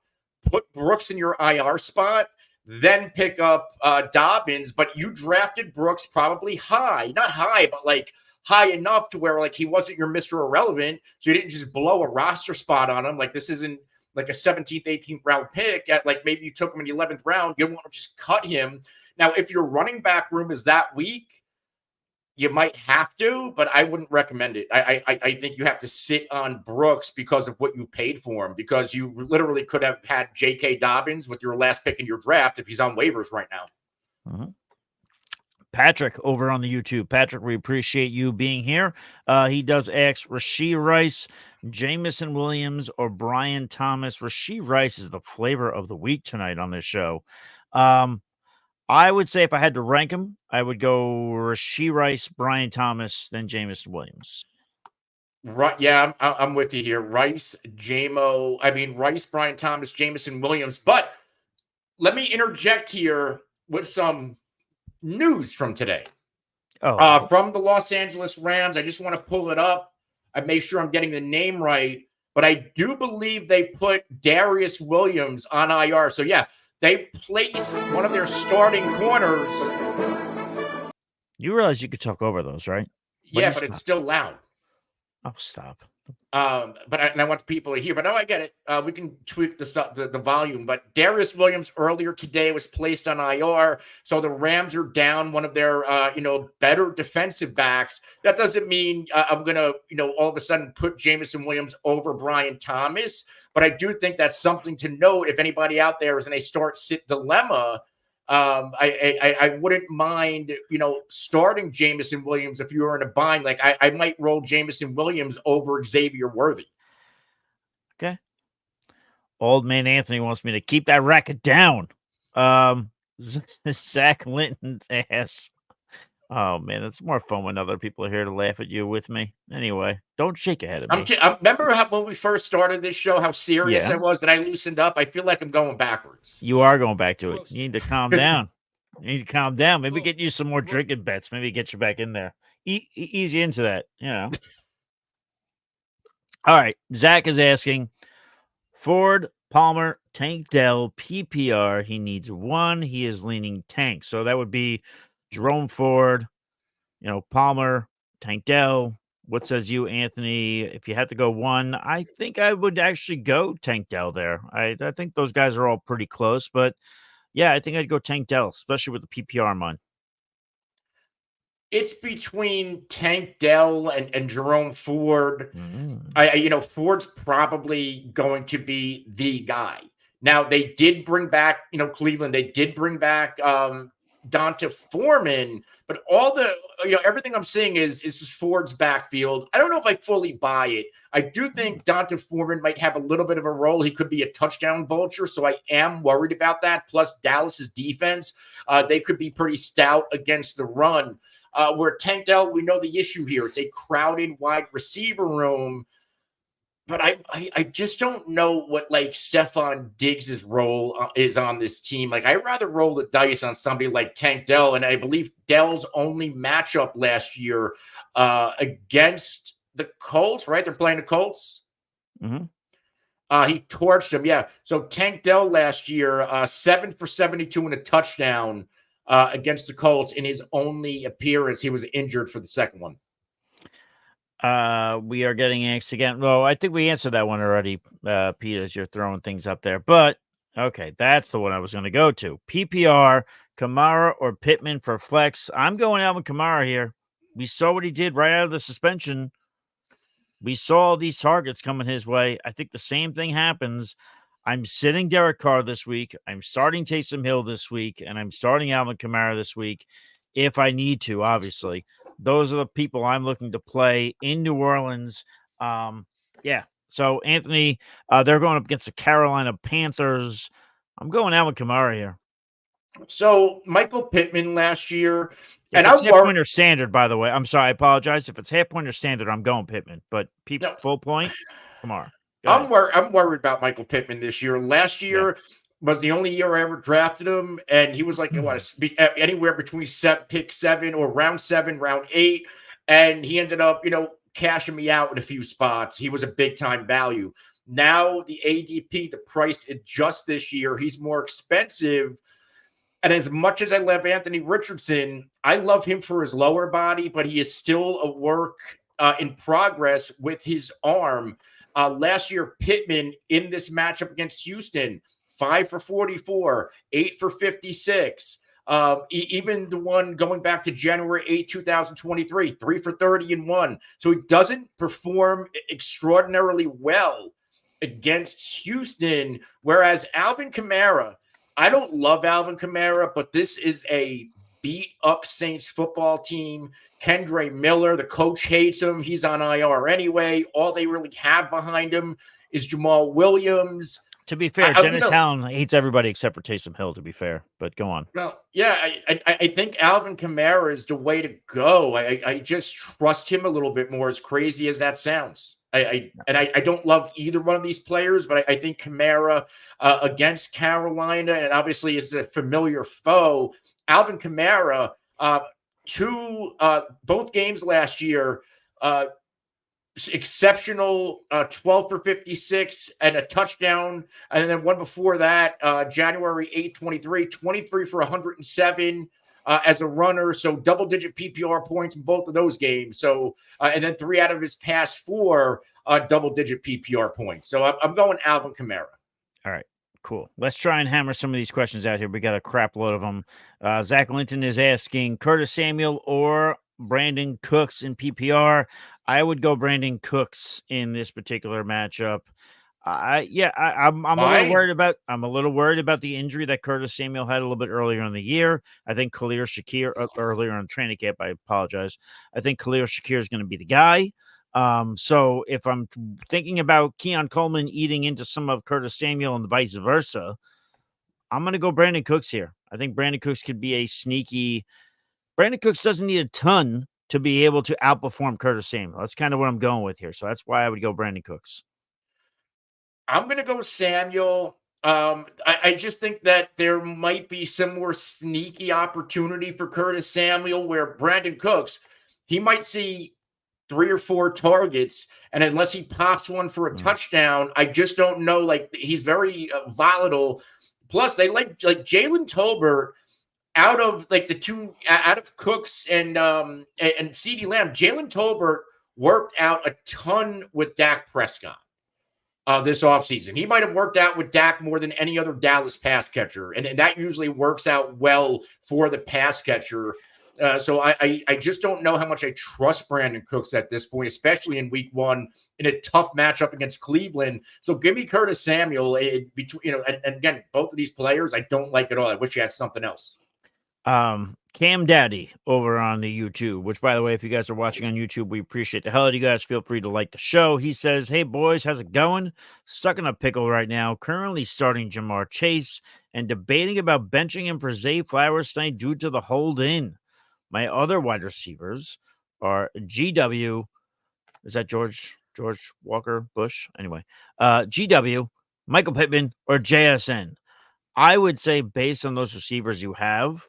put Brooks in your IR spot, then pick up Dobbins. But you drafted Brooks probably high, not high, but like high enough to where like he wasn't your Mr. Irrelevant. So you didn't just blow a roster spot on him. Like this isn't like a 17th, 18th round pick at like maybe you took him in the 11th round. You don't want to just cut him. Now, if your running back room is that weak, you might have to, but I wouldn't recommend it. I think you have to sit on Brooks because of what you paid for him, because you literally could have had J.K. Dobbins with your last pick in your draft if he's on waivers right now. Uh-huh. Patrick over on the YouTube. Patrick, we appreciate you being here. He does ask Rashee Rice, Jamison Williams, or Brian Thomas. Rashee Rice is the flavor of the week tonight on this show. I would say if I had to rank him, I would go Rashee Rice, Brian Thomas, then Jamison Williams. Right. Yeah, I'm with you here. Rice, Brian Thomas, Jamison Williams. But let me interject here with some news from today. From the Los Angeles Rams. I just want to pull it up. I make sure I'm getting the name right. But I do believe they put Darius Williams on IR. So, yeah. They placed one of their starting corners. You realize you could talk over those, right? But it's still loud. Oh, stop. But I want people to hear. But no, I get it. We can tweak the volume. But Darius Williams earlier today was placed on IR. So the Rams are down one of their, better defensive backs. That doesn't mean I'm going to, all of a sudden put Jamison Williams over Brian Thomas. But I do think that's something to note if anybody out there is in a start-sit dilemma. I wouldn't mind, starting Jameson Williams if you were in a bind. Like I might roll Jameson Williams over Xavier Worthy. Okay. Old man Anthony wants me to keep that racket down. Zach Linton's ass. Oh man, it's more fun when other people are here to laugh at you with me. Anyway, don't shake your head at me. I remember when we first started this show, how serious I was, that I loosened up. I feel like I'm going backwards. You are going back to it. You need to calm down. You need to calm down. Maybe get you some more drinking bets. Maybe get you back in there. Ease you into that, All right. Zach is asking Ford, Palmer, Tank Dell, PPR. He needs one. He is leaning Tank. So that would be Jerome Ford, Palmer, Tank Dell. What says you, Anthony? If you had to go one, I think I would actually go Tank Dell there. I think those guys are all pretty close, but yeah, I think I'd go Tank Dell, especially with the PPR on. It's between Tank Dell and Jerome Ford. Ford's probably going to be the guy. Now, they did bring back, Cleveland. They did bring back Donta Foreman, but all the, everything I'm seeing is Ford's backfield. I don't know if I fully buy it. I do think Donta Foreman might have a little bit of a role. He could be a touchdown vulture, so I am worried about that. Plus, Dallas's defense, they could be pretty stout against the run. Where Tank Dell, we know the issue here. It's a crowded wide receiver room. But I just don't know what Stephon Diggs' role is on this team. Like, I'd rather roll the dice on somebody like Tank Dell. And I believe Dell's only matchup last year against the Colts, right? They're playing the Colts. Mm-hmm. He torched them. Yeah. So Tank Dell last year, 7 for 72 and a touchdown against the Colts in his only appearance. He was injured for the second one. We are getting asked again. Well, I think we answered that one already, Pete, as you're throwing things up there. But, okay, that's the one I was going to go to. PPR, Kamara or Pittman for flex. I'm going Alvin Kamara here. We saw what he did right out of the suspension. We saw these targets coming his way. I think the same thing happens. I'm sitting Derek Carr this week. I'm starting Taysom Hill this week. And I'm starting Alvin Kamara this week if I need to, obviously. Those are the people I'm looking to play in New Orleans. Yeah. So, Anthony, they're going up against the Carolina Panthers. I'm going Alvin Kamara here. So, Michael Pittman last year. And it's half point or standard, by the way. I'm sorry. I apologize. If it's half point or standard, I'm going Pittman. But full point, Kamara. I'm worried about Michael Pittman this year. Last year was the only year I ever drafted him, and he was like anywhere between pick 7 or round 7, round 8, and he ended up, cashing me out in a few spots. He was a big time value. Now the ADP, the price adjusts this year. He's more expensive. And as much as I love Anthony Richardson, I love him for his lower body, but he is still a work in progress with his arm. Last year, Pittman in this matchup against Houston, 5 for 44, 8 for 56. Even the one going back to January 8, 2023, 3 for 30 and 1. So he doesn't perform extraordinarily well against Houston, whereas Alvin Kamara, I don't love Alvin Kamara, but this is a beat-up Saints football team. Kendre Miller, the coach hates him. He's on IR anyway. All they really have behind him is Jamal Williams. To be fair, Dennis Allen hates everybody except for Taysom Hill, to be fair. But go on. Well, yeah, I think Alvin Kamara is the way to go. I just trust him a little bit more, as crazy as that sounds. I don't love either one of those players, but I think Kamara against Carolina, and obviously it's a familiar foe. Alvin Kamara, both games last year, exceptional 12 for 56 and a touchdown. And then one before that, January 8, 23 for 107 as a runner. So double-digit PPR points in both of those games. So, and then 3 out of his past 4 double-digit PPR points. So I'm going Alvin Kamara. All right. Cool. Let's try and hammer some of these questions out here. We got a crap load of them. Zach Linton is asking Curtis Samuel or Brandon Cooks in PPR. I would go Brandon Cooks in this particular matchup. I'm a little Why? worried about the injury that Curtis Samuel had a little bit earlier in the year. I think Khalil Shakir earlier in training camp. I apologize. I think Khalil Shakir is going to be the guy. So if I'm thinking about Keon Coleman eating into some of Curtis Samuel and vice versa, I'm going to go Brandon Cooks here. I think Brandon Cooks could be a sneaky. Brandon Cooks doesn't need a ton to be able to outperform Curtis Samuel. That's kind of what I'm going with here. So that's why I would go Brandon Cooks. I'm going to go Samuel. I just think that there might be some more sneaky opportunity for Curtis Samuel where Brandon Cooks, he might see 3 or 4 targets. And unless he pops one for a touchdown, I just don't know. Like, he's very volatile. Plus, they like Jalen Tolbert out of like the two out of Cooks and CeeDee Lamb. Jalen Tolbert worked out a ton with Dak Prescott this offseason. He might have worked out with Dak more than any other Dallas pass catcher. And that usually works out well for the pass catcher. So I just don't know how much I trust Brandon Cooks at this point, especially in week 1 in a tough matchup against Cleveland. So give me Curtis Samuel. And again, both of these players I don't like at all. I wish you had something else. Cam Daddy over on the YouTube, which, by the way, if you guys are watching on YouTube, we appreciate the hell out of you guys. Feel free to like the show. He says, "Hey boys, how's it going? Stuck in a pickle right now. Currently starting Jamar Chase and debating about benching him for Zay Flowers tonight due to the hold in. My other wide receivers are GW. Is that George Walker Bush? Anyway, GW, Michael Pittman, or JSN. I would say based on those receivers you have,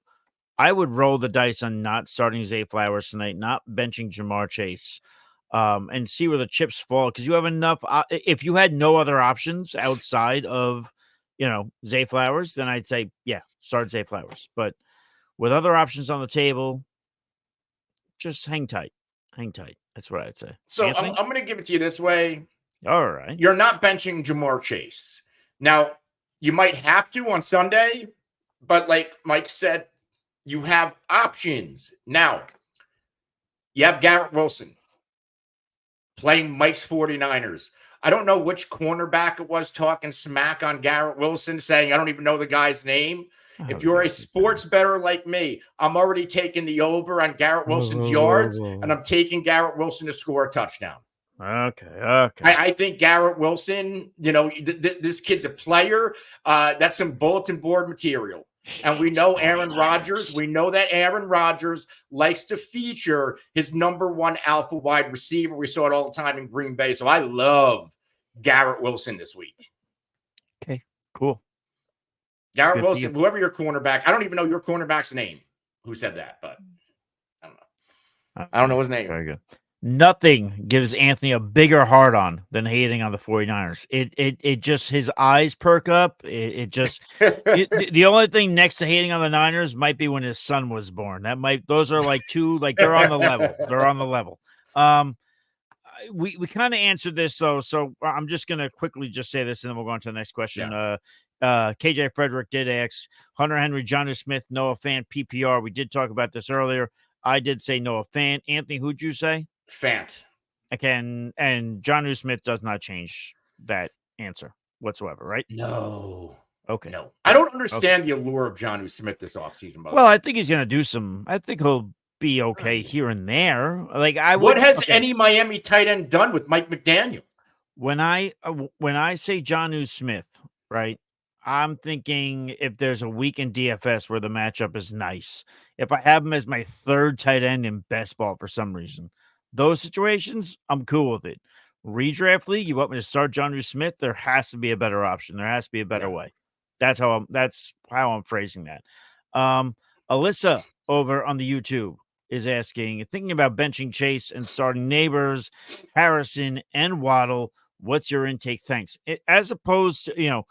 I would roll the dice on not starting Zay Flowers tonight, not benching Jamar Chase, and see where the chips fall. Because you have enough. If you had no other options outside of, Zay Flowers, then I'd say, yeah, start Zay Flowers. But with other options on the table, just hang tight. Hang tight. That's what I'd say. So I'm going to give it to you this way. All right. You're not benching Jamar Chase. Now, you might have to on Sunday, but like Mike said, you have options. Now, you have Garrett Wilson playing Mike's 49ers. I don't know which cornerback it was talking smack on Garrett Wilson, saying, I don't even know the guy's name. If you're a sports bettor like me, I'm already taking the over on Garrett Wilson's yards, and I'm taking Garrett Wilson to score a touchdown. Okay. I think Garrett Wilson, this kid's a player. That's some bulletin board material. And we know Aaron Rodgers. We know that Aaron Rodgers likes to feature his number 1 alpha wide receiver. We saw it all the time in Green Bay. So I love Garrett Wilson this week. Okay, cool. Garrett Wilson, whoever your cornerback, I don't even know your cornerback's name. Who said that? But I don't know. I don't know his name. Very good. Nothing gives Anthony a bigger hard on than hating on the 49ers. It just, his eyes perk up. The only thing next to hating on the Niners might be when his son was born. Those are like two, like they're on the level. They're on the level. We kind of answered this though, so I'm just gonna quickly just say this and then we'll go on to the next question. Yeah. KJ Frederick did ask Hunter Henry, Jonnu Smith, Noah Fant, PPR. We did talk about this earlier. I did say Noah Fant. Anthony, who'd you say? Fant. Again, and Jonnu Smith does not change that answer whatsoever, right? No. Okay. No. I don't understand the allure of Jonnu Smith this offseason. Well, I think he's going to do some. I think he'll be okay here and there. Like what has any Miami tight end done with Mike McDaniel? When I say Jonnu Smith, right, I'm thinking if there's a week in DFS where the matchup is nice, if I have him as my 3rd tight end in best ball for some reason, those situations, I'm cool with it. Redraft league, you want me to start Jonnu Smith? There has to be a better option. There has to be a better way. That's how I'm phrasing that. Alyssa over on the YouTube is asking, thinking about benching Chase and starting Neighbors, Harrison, and Waddle. What's your intake? Thanks. As opposed to,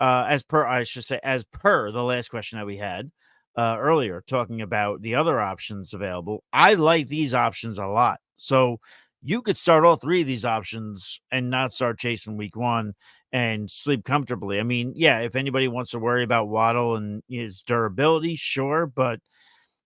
as per the last question that we had earlier, talking about the other options available, I like these options a lot. So you could start all 3 of these options and not start Chase in week 1 and sleep comfortably. I mean, yeah, if anybody wants to worry about Waddle and his durability, sure, but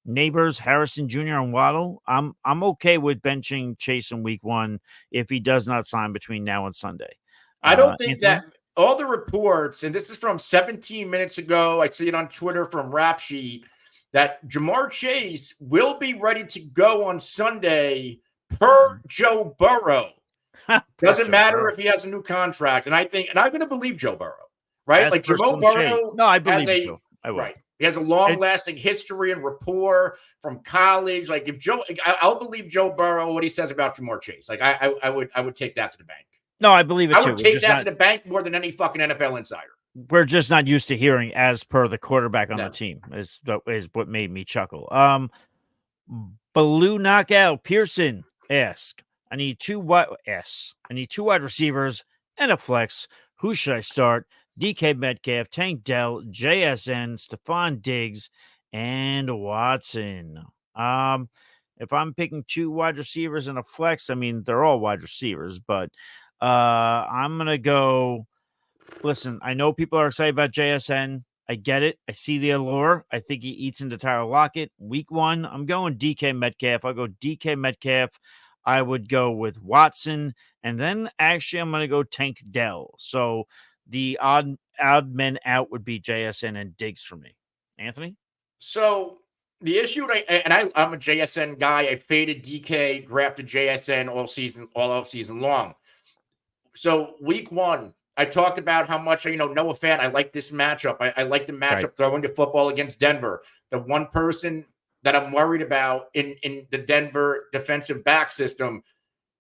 Neighbors, Harrison Jr., and Waddle, I'm okay with benching Chase in week 1 if he does not sign between now and Sunday. I don't think Anthony? that all the reports, and this is from 17 minutes ago, I see it on Twitter from Rap Sheet, that Jamar Chase will be ready to go on Sunday per Joe Burrow. Doesn't matter if he has a new contract. And I'm going to believe Joe Burrow, right? As Like per Joe some shade. Burrow No, I has believe you. I will. right. He has a long-lasting history and rapport from college. Like if I'll believe Joe Burrow what he says about Jamar Chase. Like I would take that to the bank. No, I believe it too. I would take that to the bank more than any fucking NFL insider. We're just not used to hearing as per the quarterback on the team is what made me chuckle. Baloo Knockout Pearson asks, I need two wide receivers and a flex. Who should I start? DK Metcalf, Tank Dell, JSN, Stephon Diggs, and Watson. If I'm picking two wide receivers and a flex, I mean they're all wide receivers, but I'm gonna go. Listen, I know people are excited about JSN. I get it. I see the allure. I think he eats into Tyler Lockett. Week 1, I'm going DK Metcalf. I'll go DK Metcalf. I would go with Watson. And then actually I'm going to go Tank Dell. So the odd men out would be JSN and Diggs for me. Anthony? So the issue, I'm a JSN guy. I faded DK, drafted JSN all off season long. So week 1, I talked about how much, Noah Fant, I like this matchup. I like the matchup throwing the football against Denver. The one person that I'm worried about in the Denver defensive back system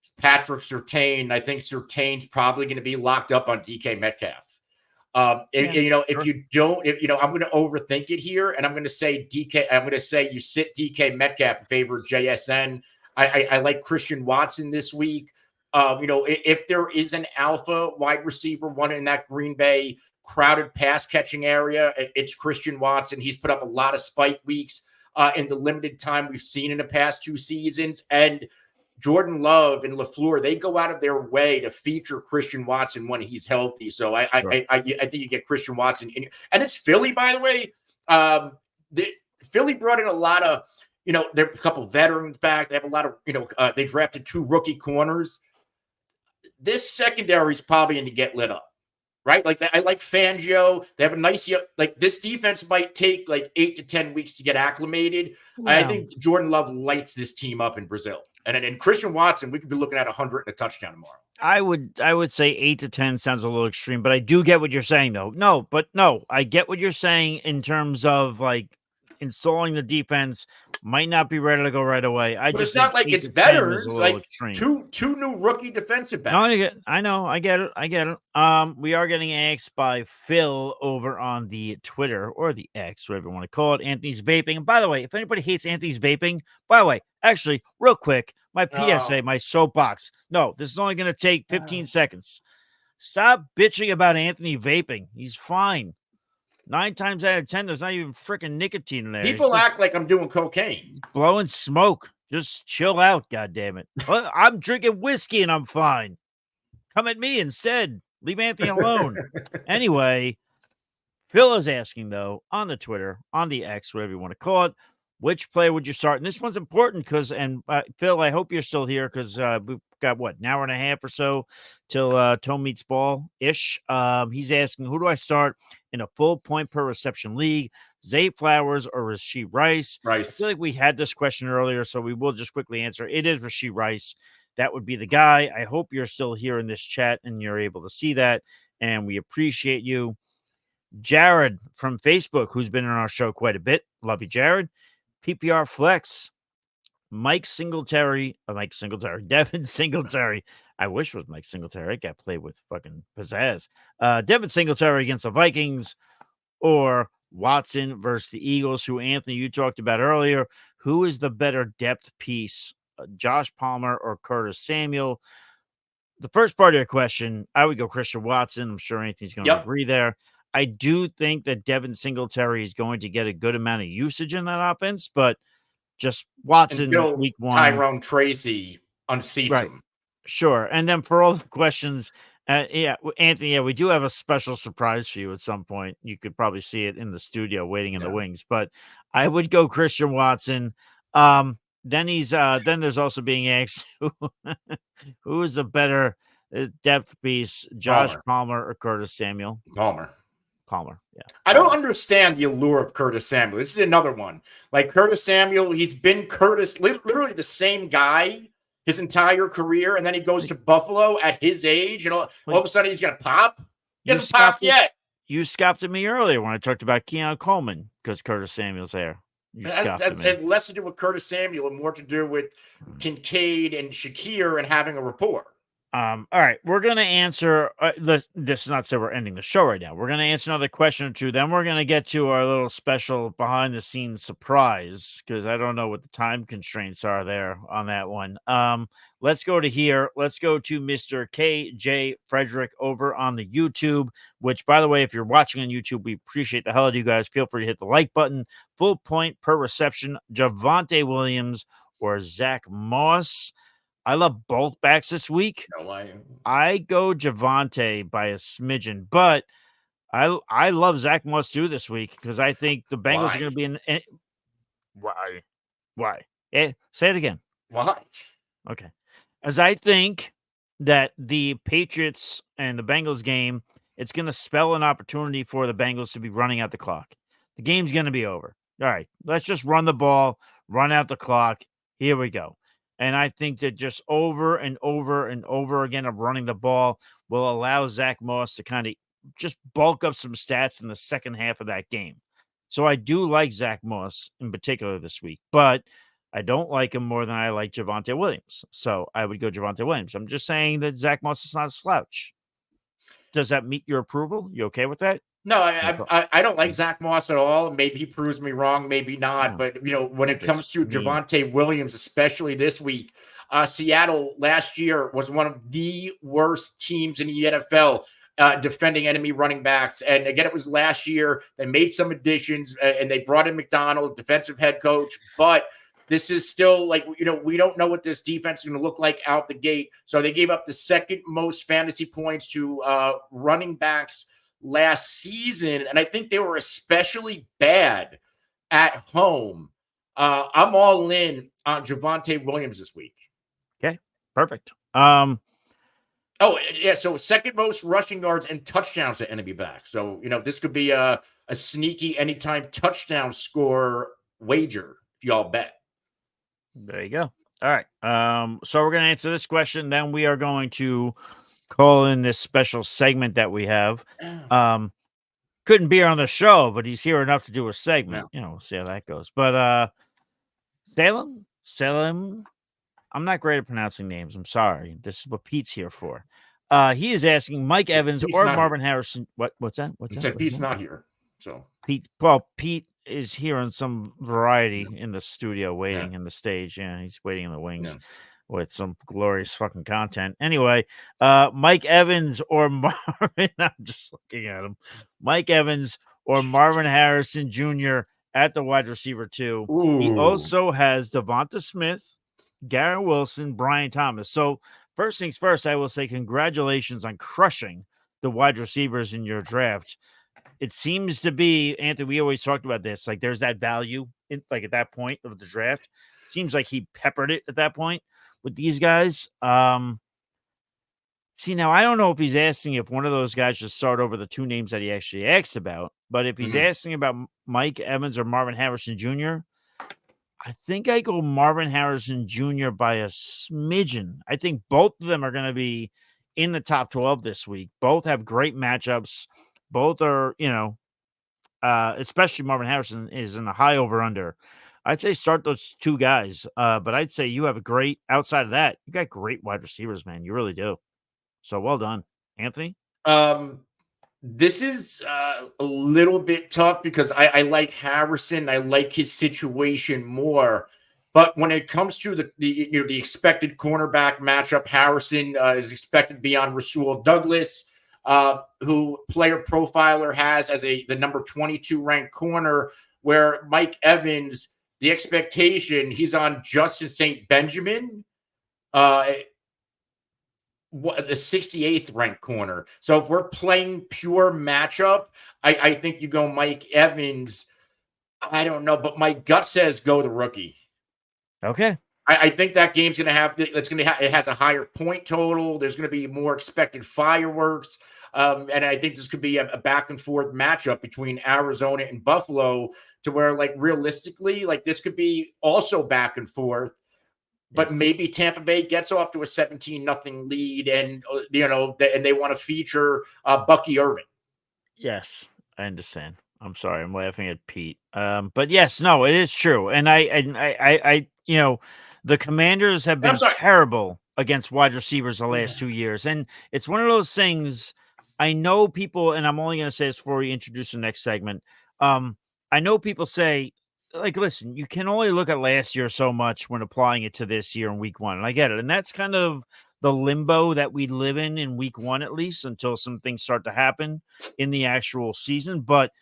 is Patrick Surtain. I think Surtain's probably going to be locked up on DK Metcalf. If you don't, I'm going to overthink it here, and I'm going to say you sit DK Metcalf in favor of JSN. I like Christian Watson this week. If there is an alpha wide receiver one in that Green Bay crowded pass catching area, it's Christian Watson. He's put up a lot of spike weeks in the limited time we've seen in the past 2 seasons. And Jordan Love and LaFleur, they go out of their way to feature Christian Watson when he's healthy. So I think you get Christian Watson in, and it's Philly, by the way. Philly brought in a lot of, there are a couple of veterans back. They have a lot of, they drafted 2 rookie corners. This secondary is probably going to get lit up, right? Like I like Fangio. They have a nice, like this defense might take like 8 to 10 weeks to get acclimated. Yeah. I think Jordan Love lights this team up in Brazil. And Christian Watson, we could be looking at 100 and a touchdown tomorrow. I would say 8 to 10 sounds a little extreme, but I do get what you're saying though. No, I get what you're saying in terms of like installing the defense. Might not be ready to go right away. But it's not like it's better. It's like extreme. two new rookie defensive backs. No, I get it. We are getting asked by Phil over on the Twitter or the X, whatever you want to call it. Anthony's vaping. And by the way, if anybody hates Anthony's vaping, by the way, actually, real quick, my PSA, my soapbox. No, this is only going to take 15 seconds. Stop bitching about Anthony vaping. He's fine. 9 times out of 10, there's not even freaking nicotine in there. People act like I'm doing cocaine. Blowing smoke. Just chill out, goddammit. I'm drinking whiskey and I'm fine. Come at me instead. Leave Anthony alone. Anyway, Phil is asking, though, on the Twitter, on the X, whatever you want to call it, which player would you start? And this one's important because, Phil, I hope you're still here because we've got, an hour and a half or so till Toe Meets Ball-ish. He's asking, who do I start in a full point per reception league? Zay Flowers or Rashee Rice? I feel like we had this question earlier, so we will just quickly answer. It is Rashee Rice. That would be the guy. I hope you're still here in this chat and you're able to see that, and we appreciate you. Jared from Facebook, who's been on our show quite a bit. Love you, Jared. PPR Flex, Devin Singletary. I wish it was Mike Singletary. I got played with fucking pizzazz. Devin Singletary against the Vikings or Watson versus the Eagles, who, Anthony, you talked about earlier. Who is the better depth piece, Josh Palmer or Curtis Samuel? The first part of your question, I would go Christian Watson. I'm sure Anthony's going to agree there. I do think that Devin Singletary is going to get a good amount of usage in that offense, but just Watson week 1. Tyrone Tracy unseats him. Sure. And then for all the questions, Anthony, we do have a special surprise for you at some point. You could probably see it in the studio waiting in the wings, but I would go Christian Watson. Then there's also being asked who is the better Depth piece, Josh Palmer or Curtis Samuel. Palmer, yeah. I don't understand the allure of Curtis Samuel. This is another one. Like Curtis Samuel, he's been literally the same guy his entire career, and then he goes to Buffalo at his age, and all of a sudden he's going to pop? He hasn't popped yet. You scoffed at me earlier when I talked about Keon Coleman because Curtis Samuel's there. You scoffed at me. It has less to do with Curtis Samuel and more to do with Kincaid and Shakir and having a rapport. All right, we're going to answer this is not to say we're ending the show right now. We're going to answer another question or two. Then we're going to get to our little special behind the scenes surprise because I don't know what the time constraints are there on that one. Let's go to here. Let's go to Mr. KJ Frederick over on the YouTube, which, by the way, if you're watching on YouTube, we appreciate the hell out of you guys. Feel free to hit the like button. Full point per reception, Javonte Williams or Zach Moss. I love both backs this week. No, I go Javonte by a smidgen, but I love Zach Moss too this week because I think the Bengals are going to be in. Why? Say it again. Why? Okay. As I think that the Patriots and the Bengals game, it's going to spell an opportunity for the Bengals to be running out the clock. The game's going to be over. All right, let's just run the ball, run out the clock. Here we go. And I think that just over and over and over again of running the ball will allow Zach Moss to kind of just bulk up some stats in the second half of that game. So I do like Zach Moss in particular this week, but I don't like him more than I like Javonte Williams. So I would go Javonte Williams. I'm just saying that Zach Moss is not a slouch. Does that meet your approval? You okay with that? No, I don't like Zach Moss at all. Maybe he proves me wrong, maybe not. But, when it comes to Javonte Williams, especially this week, Seattle last year was one of the worst teams in the NFL defending enemy running backs. And again, it was last year. They made some additions, and they brought in McDonald, defensive head coach. But this is still we don't know what this defense is going to look like out the gate. So they gave up the second most fantasy points to running backs last season, and I think they were especially bad at home. I'm all in on Javonte Williams this week. Okay, perfect. Oh, yeah, so second most rushing yards and touchdowns to enemy back. So, this could be a sneaky anytime touchdown score wager if y'all bet. There you go. All right. So we're going to answer this question. Then we are going to call in this special segment that we have. Couldn't be here on the show, but he's here enough to do a segment. Yeah. We'll see how that goes. But Salem, I'm not great at pronouncing names. I'm sorry. This is what Pete's here for. He is asking Mike Evans or Marvin Harrison. What's that? Pete's not here. So Pete is here on some variety in the studio waiting in the stage. Yeah, he's waiting in the wings. Yeah. With some glorious fucking content. Anyway, Mike Evans or Marvin. I'm just looking at him. Mike Evans or Marvin Harrison Jr. at the wide receiver 2. Ooh. He also has Devonta Smith, Garrett Wilson, Brian Thomas. So first things first, I will say congratulations on crushing the wide receivers in your draft. It seems to be, Anthony, we always talked about this. Like there's that value in, at that point of the draft. It seems like he peppered it at that point with these guys. See, now I don't know if he's asking if one of those guys should start over the two names that he actually asked about, but if he's asking about Mike Evans or Marvin Harrison Jr., I think I go Marvin Harrison Jr. by a smidgen. I think both of them are going to be in the top 12 this week. Both have great matchups. Both are, especially Marvin Harrison is in the high over-under. I'd say start those two guys, but I'd say you have a great, outside of that, you got great wide receivers, man. You really do. So well done. Anthony? This is a little bit tough because I like Harrison. I like his situation more. But when it comes to the expected cornerback matchup, Harrison is expected to be on Rasul Douglas, who Player Profiler has as the number 22 ranked corner, where Mike Evans, the expectation, he's on Justin St. Benjamin, the 68th ranked corner. So if we're playing pure matchup, I think you go Mike Evans. I don't know, but my gut says go the rookie. Okay. I think that game's going to have it has a higher point total. There's going to be more expected fireworks. And I think this could be a back and forth matchup between Arizona and Buffalo to where, like, realistically, like, this could be also back and forth. But maybe Tampa Bay gets off to a 17-0 lead, and and they want to feature Bucky Irving. Yes, I understand. I'm sorry, I'm laughing at Pete. But yes, no, it is true, and I the Commanders have been terrible against wide receivers the last 2 years, and it's one of those things. I know people, and I'm only going to say this before we introduce the next segment. I know people say, like, listen, you can only look at last year so much when applying it to this year in week 1. And I get it. And that's kind of the limbo that we live in week 1, at least until some things start to happen in the actual season. But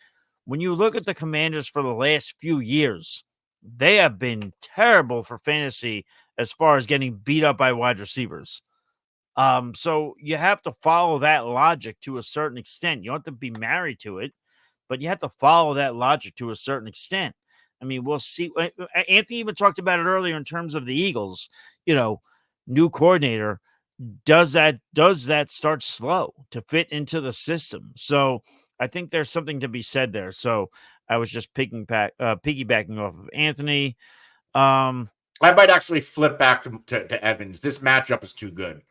when you look at the Commanders for the last few years, they have been terrible for fantasy as far as getting beat up by wide receivers. So you have to follow that logic to a certain extent. You don't have to be married to it, but you have to follow that logic to a certain extent. I mean, we'll see. Anthony even talked about it earlier in terms of the Eagles, new coordinator. Does that start slow to fit into the system? So I think there's something to be said there. So I was just piggybacking off of Anthony. I might actually flip back to Evans. This matchup is too good.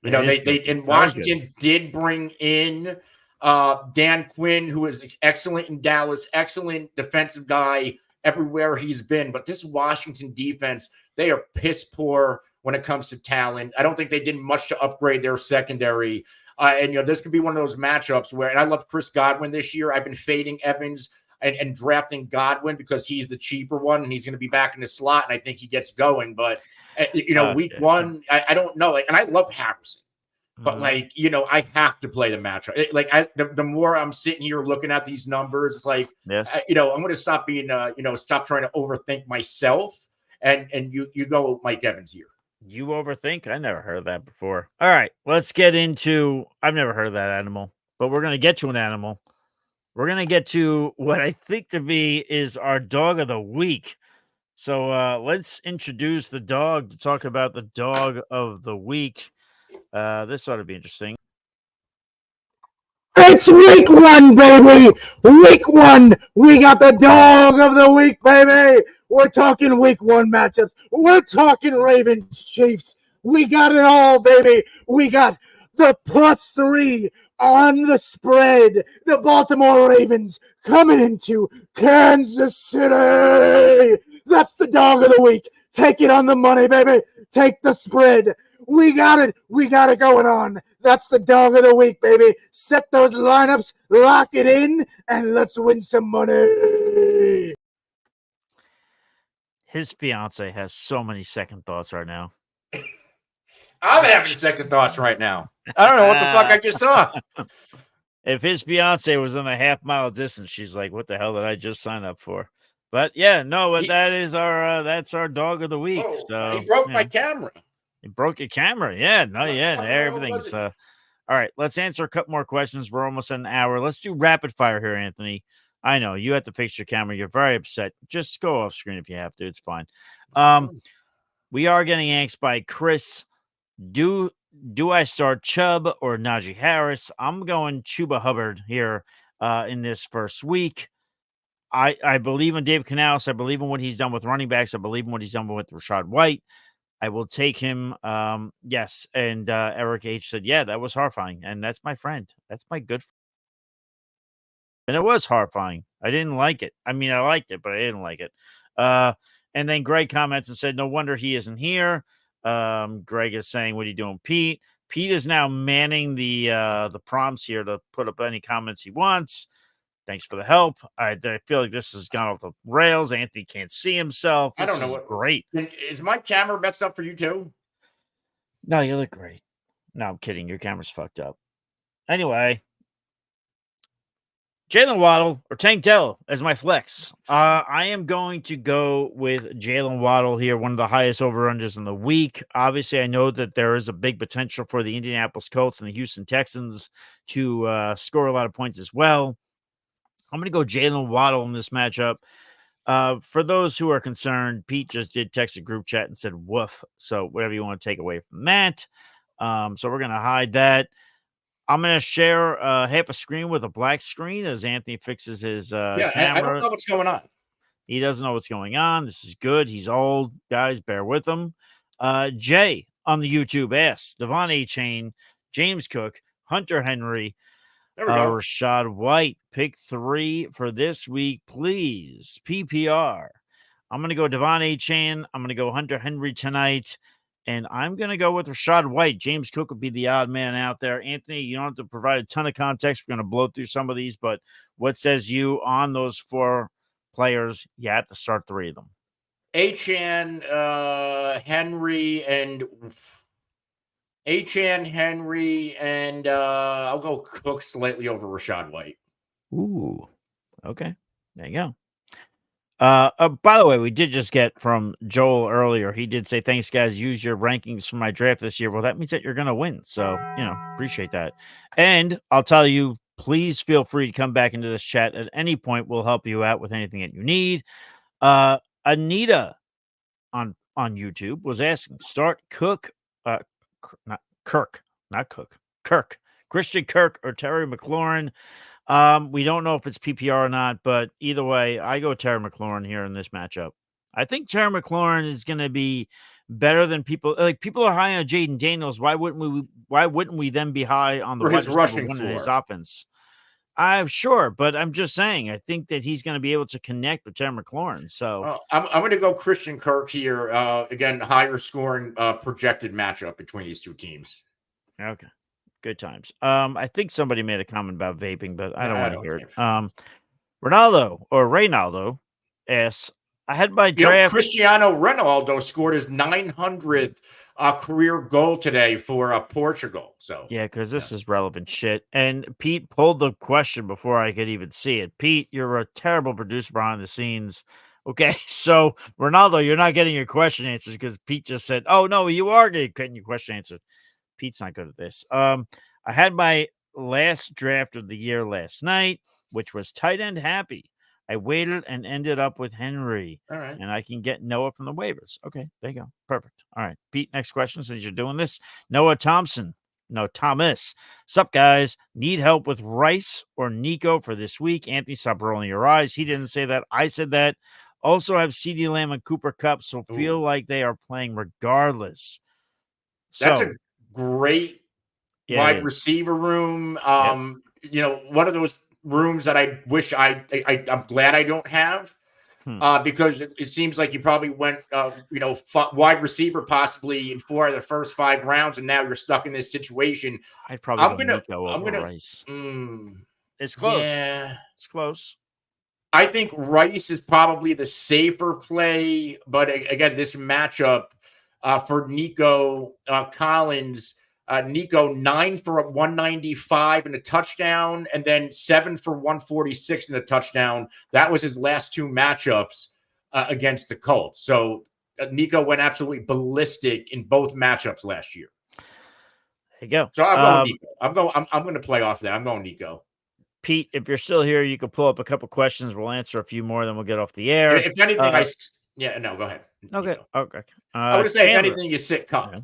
They in Washington did bring in Dan Quinn, who is excellent in Dallas, excellent defensive guy everywhere he's been. But this Washington defense, they are piss poor when it comes to talent. I don't think they did much to upgrade their secondary. And this could be one of those matchups where, and I love Chris Godwin this year. I've been fading Evans and drafting Godwin because he's the cheaper one and he's going to be back in the slot. And I think he gets going. But, week 1, I don't know. And I love Harrison. But I have to play the matchup. The more I'm sitting here looking at these numbers, it's like, yes. I'm going to stop being, stop trying to overthink myself. And you go with Mike Evans here. You overthink? I never heard of that before. All right, let's get into. I've never heard of that animal, but we're going to get to an animal. We're going to get to what I think to be is our dog of the week. So let's introduce the dog to talk about the dog of the week. This ought to be interesting. It's week 1, baby! Week 1! We got the dog of the week, baby! We're talking week 1 matchups. We're talking Ravens Chiefs. We got it all, baby! We got the +3 on the spread. The Baltimore Ravens coming into Kansas City! That's the dog of the week. Take it on the money, baby. Take the spread. We got it. We got it going on. That's the dog of the week, baby. Set those lineups, lock it in, and let's win some money. His fiance has so many second thoughts right now. I'm having second thoughts right now. I don't know what the fuck I just saw. If his fiance was in a half-mile distance, she's like, what the hell did I just sign up for? But yeah, no, that is that's our dog of the week. Oh, so he broke my camera. He broke your camera. Yeah, no, yeah, everything's all right. Let's answer a couple more questions. We're almost at an hour. Let's do rapid fire here, Anthony. I know you have to fix your camera. You're very upset. Just go off screen if you have to. It's fine. We are getting angst by Chris. Do I start Chubb or Najee Harris? I'm going Chuba Hubbard here in this first week. I believe in Dave Canales. I believe in what he's done with running backs. I believe in what he's done with Rashad White. I will take him. Yes. And Eric H said, yeah, that was horrifying. And that's my friend. That's my good friend. And it was horrifying. I didn't like it. I mean, I liked it, but I didn't like it. And then Greg comments and said, no wonder he isn't here. Greg is saying, what are you doing, Pete? Pete is now manning the prompts here to put up any comments he wants. Thanks for the help. I feel like this has gone off the rails. Anthony can't see himself. I don't know what. Great. Is my camera messed up for you too? No, you look great. No, I'm kidding. Your camera's fucked up. Anyway, Jalen Waddle or Tank Dell as my flex. I am going to go with Jalen Waddle here, one of the highest over-unders in the week. Obviously, I know that there is a big potential for the Indianapolis Colts and the Houston Texans to score a lot of points as well. I'm going to go Jalen Waddle in this matchup. For those who are concerned, Pete just did text a group chat and said woof. So whatever you want to take away from that. So we're going to hide that. I'm going to share half a screen with a black screen as Anthony fixes his I camera. don't know what's going on. He doesn't know what's going on. This is good. He's old. Guys, bear with him. Jay on the YouTube asks, Devon A-Chain, James Cook, Hunter Henry, There we go. Rashad White, pick 3 for this week, please. PPR. I'm going to go Devon A-Chain. I'm going to go Hunter Henry tonight. And I'm going to go with Rashad White. James Cook would be the odd man out there. Anthony, you don't have to provide a ton of context. We're going to blow through some of these, but what says you on those 4 players? You have to start 3 of them. Henry, and I'll go Cook slightly over Rashad White. Ooh, okay. There you go. By the way, we did just get from Joel earlier. He did say, thanks, guys. Use your rankings for my draft this year. Well, that means that you're going to win. So, appreciate that. And I'll tell you, please feel free to come back into this chat at any point. We'll help you out with anything that you need. Anita on YouTube was asking, start Kirk, Christian Kirk or Terry McLaurin. We don't know if it's PPR or not, but either way, I go Terry McLaurin here in this matchup. I think Terry McLaurin is going to be better than people. Like, people are high on Jaden Daniels. Why wouldn't we then be high on the his rushing one in his floor offense? I'm sure, but I'm just saying, I think that he's going to be able to connect with Terry McLaurin. So I'm going to go Christian Kirk here. Again, higher scoring projected matchup between these two teams. Okay. Good times. I think somebody made a comment about vaping, but I don't want to hear it. Reynaldo asks, I had my draft. Cristiano Ronaldo scored his 900th career goal today for Portugal. So yeah, because this is relevant shit. And Pete pulled the question before I could even see it. Pete, you're a terrible producer behind the scenes. Okay, so Ronaldo, you're not getting your question answered because Pete just said, "Oh no, you are getting your question answered." Pete's not good at this. I had my last draft of the year last night, which was tight end happy. I waited and ended up with Henry. All right. And I can get Noah from the waivers. Okay, there you go. Perfect. All right. Pete, next question since you're doing this. Noah Thompson. No, Thomas. Sup, guys? Need help with Rice or Nico for this week? Anthony, stop rolling your eyes. He didn't say that. I said that. Also have CeeDee Lamb and Cooper Kupp, so feel like they are playing regardless. That's a great wide receiver room. One of those rooms that I wish I'm glad I don't have because it seems like you probably went, wide receiver possibly in 4 of the first 5 rounds, and now you're stuck in this situation. I'd probably go Nico over Rice. It's close. Yeah, it's close. I think Rice is probably the safer play, but again, this matchup for Nico Collins. Nico 9 for 195 and a touchdown, and then 7 for 146 and a touchdown. That was his last 2 matchups against the Colts. So Nico went absolutely ballistic in both matchups last year. There you go. So I'm going Nico. I'm going to play off that. I'm going Nico. Pete, if you're still here, you can pull up a couple questions. We'll answer a few more, then we'll get off the air. If anything, go ahead. Okay. I would say if anything, you sit Kupp. Yeah.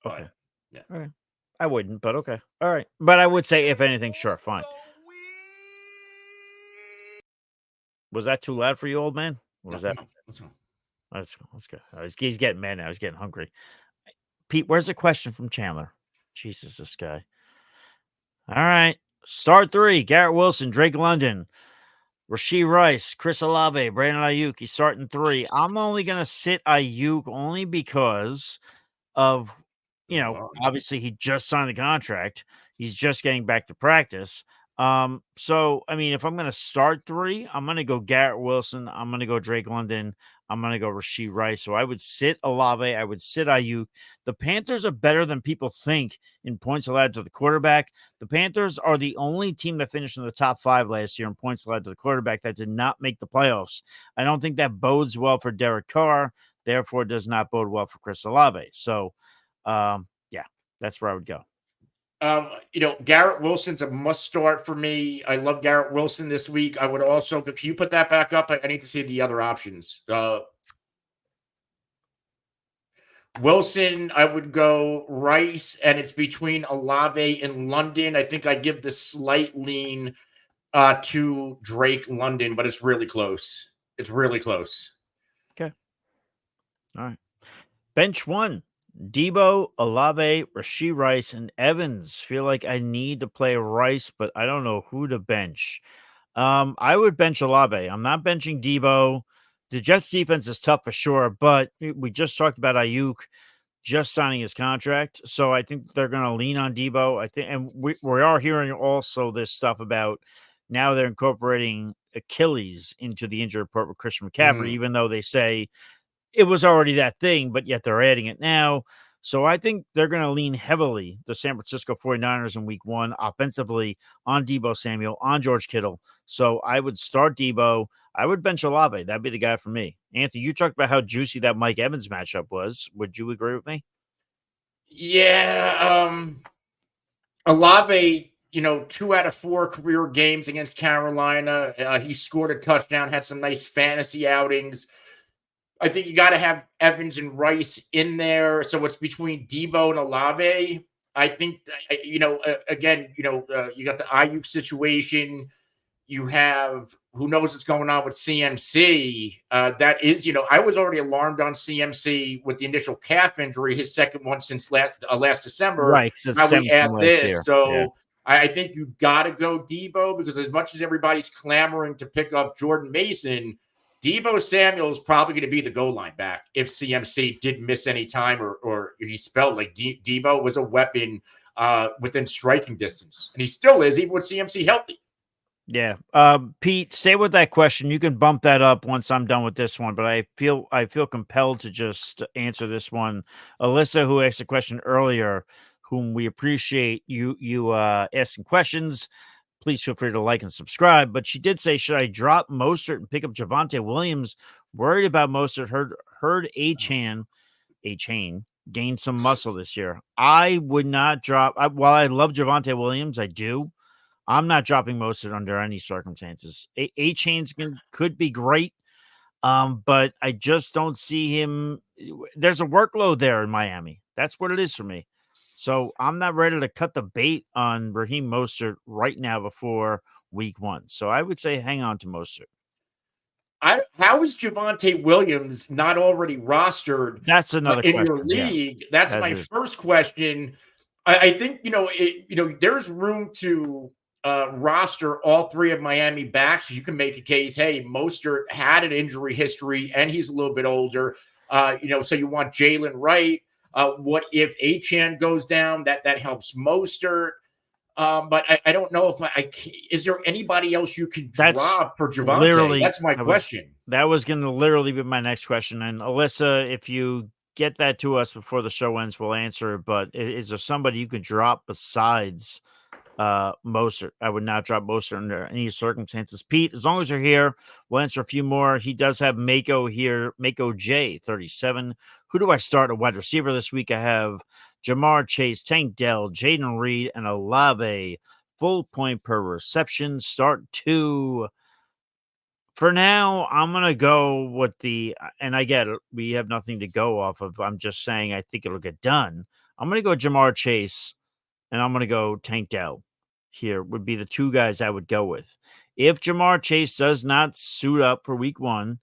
Okay. Yeah. All right. I wouldn't, but okay. All right. But I would say, if anything, sure, fine. Was that too loud for you, old man? What was that? Let's go. Let's go. He's getting mad now. He's getting hungry. Pete, where's the question from Chandler? Jesus, this guy. All right. Start 3. Garrett Wilson, Drake London, Rashee Rice, Chris Olave, Brandon Ayuk. He's starting 3. I'm only going to sit Ayuk only because of, obviously he just signed the contract. He's just getting back to practice. So, I mean, if I'm going to start 3, I'm going to go Garrett Wilson. I'm going to go Drake London. I'm going to go Rashee Rice. So I would sit Olave. I would sit Ayuk. The Panthers are better than people think in points allowed to the quarterback. The Panthers are the only team that finished in the top 5 last year in points allowed to the quarterback that did not make the playoffs. I don't think that bodes well for Derek Carr. Therefore, does not bode well for Chris Olave. So, yeah, that's where I would go. Garrett Wilson's a must start for me. I love Garrett Wilson this week. I would also, can you put that back up? I need to see the other options. Wilson, I would go Rice, and it's between Olave and London. I think I give the slight lean to Drake London, but it's really close. It's really close. Okay. All right. Bench one. Debo, Olave, Rashee Rice, and Evans. Feel like I need to play Rice, but I don't know who to bench. I would bench Olave. I'm not benching Debo. The Jets defense is tough for sure, but we just talked about Ayuk just signing his contract. So I think they're going to lean on Debo. I think, and we are hearing also this stuff about now they're incorporating Achilles into the injury report with Christian McCaffrey, even though they say it was already that thing, but yet they're adding it now. So I think they're going to lean heavily, the San Francisco 49ers in week one, offensively on Debo Samuel, on George Kittle. So I would start Debo. I would bench Olave. That'd be the guy for me. Anthony, you talked about how juicy that Mike Evans matchup was. Would you agree with me? Yeah. Olave, 2 out of 4 career games against Carolina. He scored a touchdown, had some nice fantasy outings. I think you got to have Evans and Rice in there. So it's between Debo and Olave. I think, again, you got the Ayuk situation. You have who knows what's going on with CMC. That is, I was already alarmed on CMC with the initial calf injury, his second one since last December. Right. Now we add this. Year. So yeah. I think you got to go Debo, because as much as everybody's clamoring to pick up Jordan Mason, Debo Samuel is probably going to be the goal line back if CMC did miss any time or he spelled like Debo was a weapon within striking distance. And he still is, even with CMC healthy. Yeah. Pete, stay with that question. You can bump that up once I'm done with this one, but I feel compelled to just answer this one. Alyssa, who asked a question earlier, whom we appreciate you asking questions. Please feel free to like and subscribe. But she did say, should I drop Mostert and pick up Javonte Williams? Worried about Mostert. Heard A-Chain gained some muscle this year. I would not drop. While I love Javonte Williams, I do. I'm not dropping Mostert under any circumstances. A-Chain could be great, but I just don't see him. There's a workload there in Miami. That's what it is for me. So I'm not ready to cut the bait on Raheem Mostert right now before week one. So I would say hang on to Mostert. How is Javonte Williams not already rostered? That's another in question. Your league. Yeah, that's my first question. I think there's room to roster all 3 of Miami backs. You can make a case. Hey, Mostert had an injury history and he's a little bit older. So you want Jalen Wright. What if A-Chan goes down? That helps Mostert. But I don't know if is there anybody else you can drop for Javonte? That's my question. That was going to literally be my next question. And Alyssa, if you get that to us before the show ends, we'll answer it. But is there somebody you could drop besides Mostert? I would not drop Mostert under any circumstances. Pete, as long as you're here, we'll answer a few more. He does have Mako here, Mako J 37. Who do I start at wide receiver this week? I have Jamar Chase, Tank Dell, Jaden Reed, and Olave. Full point per reception. Start 2. For now, I'm going to go with and I get it, we have nothing to go off of. I'm just saying I think it'll get done. I'm going to go Jamar Chase, and I'm going to go Tank Dell. Here would be the 2 guys I would go with. If Jamar Chase does not suit up for week one,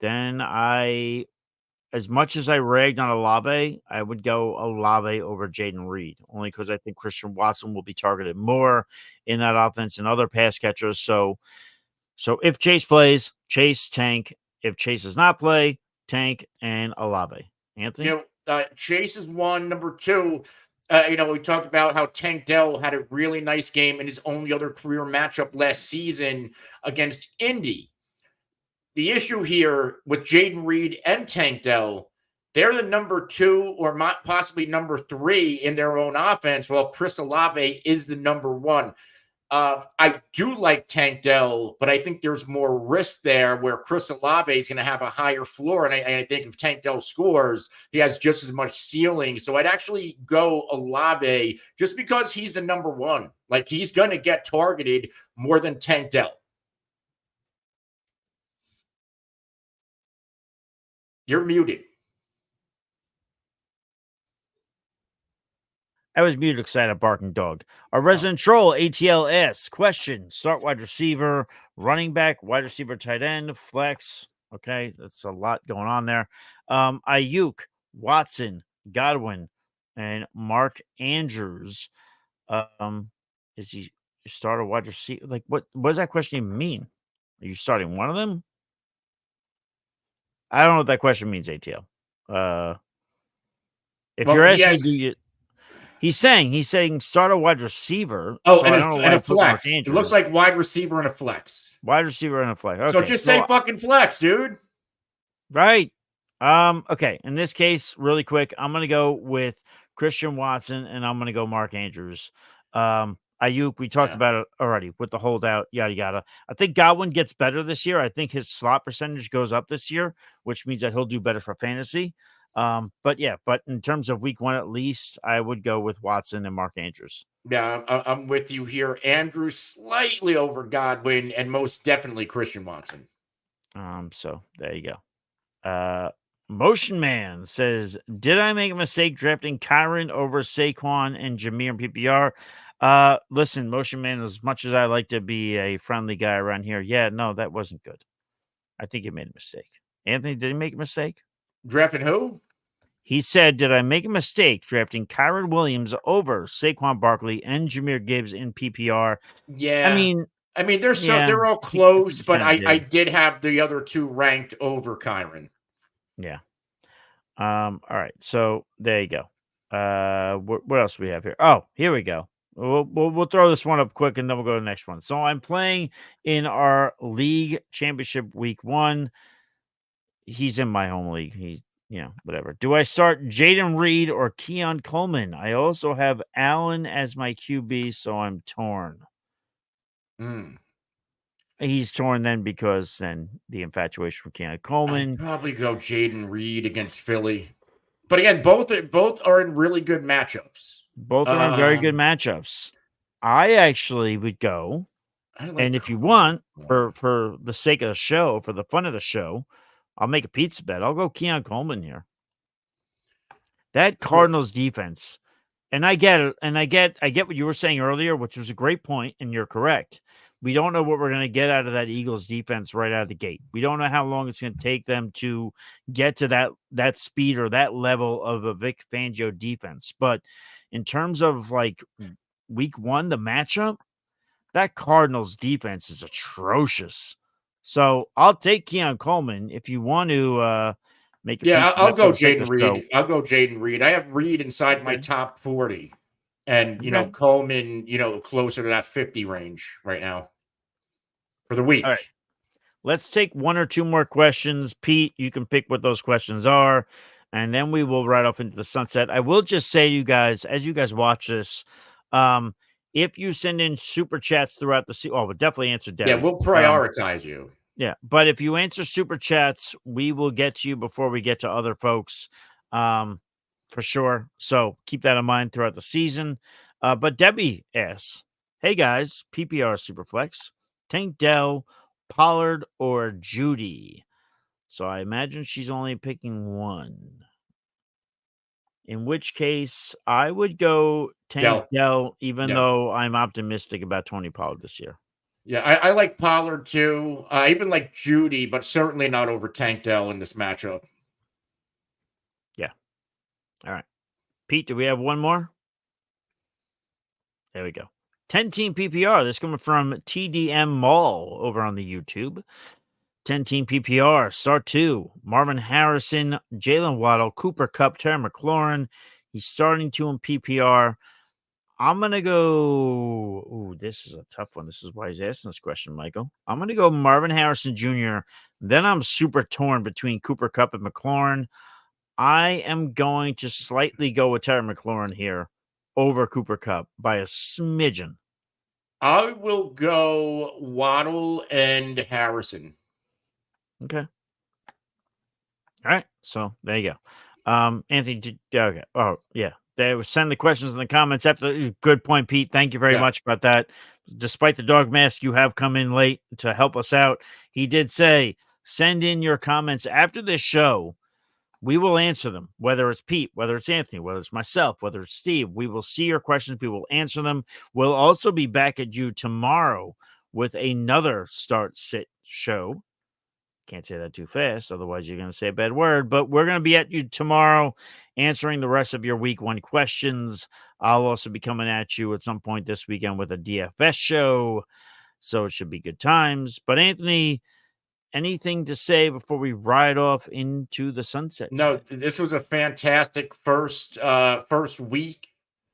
then as much as I ragged on Olave, I would go Olave over Jaden Reed, only because I think Christian Watson will be targeted more in that offense and other pass catchers. So if Chase plays, Chase, Tank. If Chase does not play, Tank and Olave. Anthony? Chase is one. Number 2, we talked about how Tank Dell had a really nice game in his only other career matchup last season against Indy. The issue here with Jaden Reed and Tank Dell, they're the number 2 or possibly number 3 in their own offense, while Chris Olave is the number 1. I do like Tank Dell, but I think there's more risk there where Chris Olave is going to have a higher floor. And I think if Tank Dell scores, he has just as much ceiling. So I'd actually go Olave just because he's a number one. Like he's going to get targeted more than Tank Dell. You're muted. I was muted because I had a barking dog. Our resident troll, ATLS, question. Start wide receiver, running back, wide receiver, tight end, flex. Okay, that's a lot going on there. Ayuk, Watson, Godwin, and Mark Andrews. Is he start a wide receiver? Like, what does that question even mean? Are you starting one of them? I don't know what that question means, ATL. If you're asking me, do you... He's saying start a wide receiver. Oh, so and I don't know why a flex. It looks like wide receiver and a flex. Wide receiver and a flex. Okay, so just say fucking flex, dude. Right. Okay. In this case, really quick, I'm gonna go with Christian Watson and I'm gonna go Mark Andrews. Ayuk, we talked about it already with the holdout, yada yada. I think Godwin gets better this year. I think his slot percentage goes up this year, which means that he'll do better for fantasy. But in terms of week one, at least, I would go with Watson and Mark Andrews. Yeah, I'm with you here. Andrews slightly over Godwin and most definitely Christian Watson. So there you go. Motion Man says, did I make a mistake drafting Kyron over Saquon and Zamir in PPR? Listen, Motion Man, as much as I like to be a friendly guy around here, no, that wasn't good. I think you made a mistake. Anthony, did he make a mistake? Drafting who? He said, did I make a mistake drafting Kyron Williams over Saquon Barkley and Jahmyr Gibbs in PPR? Yeah. I mean, they're all close, but I did have the other two ranked over Kyron. Yeah. All right. So there you go. What else do we have here? Oh, here we go. We'll throw this one up quick and then we'll go to the next one. So I'm playing in our league championship week 1. He's in my home league. Whatever. Do I start Jaden Reed or Keon Coleman? I also have Allen as my QB, so I'm torn. He's torn then because then the infatuation with Keon Coleman. I'd probably go Jaden Reed against Philly. But again, both are in really good matchups. Both are in very good matchups. I actually would go, and if you want, for the sake of the show, for the fun of the show, I'll make a pizza bet. I'll go Keon Coleman here. That Cardinals defense, and I get it, and I get what you were saying earlier, which was a great point, and you're correct. We don't know what we're going to get out of that Eagles defense right out of the gate. We don't know how long it's going to take them to get to that speed or that level of a Vic Fangio defense. But in terms of like week 1, the matchup, that Cardinals defense is atrocious. So I'll take Keon Coleman if you want to make a I'll go Jaden Reed. I'll go Jaden Reed. I have Reed inside my top 40. And, Coleman, closer to that 50 range right now for the week. All right. Let's take one or two more questions. Pete, you can pick what those questions are, and then we will ride off into the sunset. I will just say to you guys, as you guys watch this, if you send in super chats throughout the season, we'll definitely answer Debbie. Yeah, we'll prioritize you. Yeah, but if you answer super chats, we will get to you before we get to other folks. For sure. So keep that in mind throughout the season. But Debbie asks, hey guys, PPR Superflex, Tank Dell, Pollard, or Judy? So I imagine she's only picking one. In which case, I would go Tank Dell, even though I'm optimistic about Tony Pollard this year. Yeah, I like Pollard too. I even like Judy, but certainly not over Tank Dell in this matchup. Yeah. All right. Pete, do we have one more? There we go. 10-team PPR. This coming from TDM Mall over on the YouTube. 10-team PPR. Start 2. Marvin Harrison, Jalen Waddle, Cooper Kupp, Terry McLaurin. He's starting 2 in PPR. I'm going to go... Ooh, this is a tough one. This is why he's asking this question, Michael. I'm going to go Marvin Harrison Jr. Then I'm super torn between Cooper Kupp and McLaurin. I am going to slightly go with Terry McLaurin here over Cooper Kupp by a smidgen. I will go Waddle and Harrison. Okay. All right. So there you go. Anthony, okay. Oh, yeah. They were send the questions in the comments after. Good point, Pete. Thank you very much about that. Despite the dog mask, you have come in late to help us out. He did say, send in your comments after this show. We will answer them, whether it's Pete, whether it's Anthony, whether it's myself, whether it's Steve. We will see your questions. We will answer them. We'll also be back at you tomorrow with another start sit show. Can't say that too fast, otherwise you're going to say a bad word. But we're going to be at you tomorrow answering the rest of your week 1 questions. I'll also be coming at you at some point this weekend with a DFS show, so it should be good times. But Anthony, anything to say before we ride off into the sunset? No, this was a fantastic first week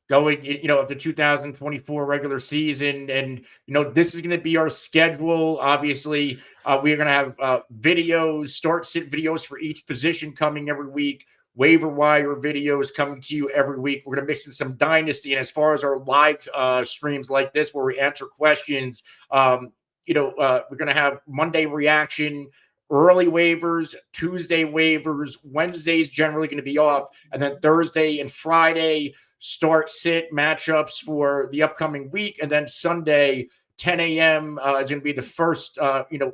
going, of the 2024 regular season. And, this is going to be our schedule. Obviously, we're going to have videos, start sit videos for each position coming every week, waiver wire videos coming to you every week. We're going to mix in some dynasty. And as far as our live streams like this, where we answer questions, we're going to have Monday reaction, early waivers, Tuesday waivers, Wednesday's generally going to be off, and then Thursday and Friday start sit matchups for the upcoming week, and then Sunday 10 a.m. Is going to be the first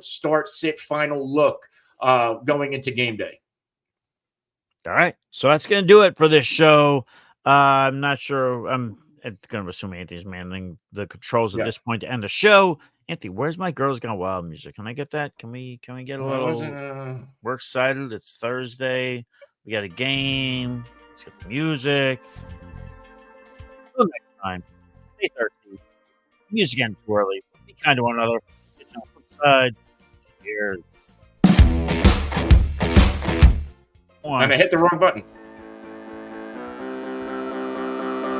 start sit final look going into game day. All right, so that's going to do it for this show. I'm not sure. I'm going to assume Anthony's manning the controls at this point to end the show. Anthony, where's my Girls Gone Wild music? Can I get that? Can we get a little? We're excited. It's Thursday. We got a game. Let's get the music. Until next time, stay thirsty. Music again too early. Be kind to one another. Get on the flip side. Cheers. And I hit the wrong button.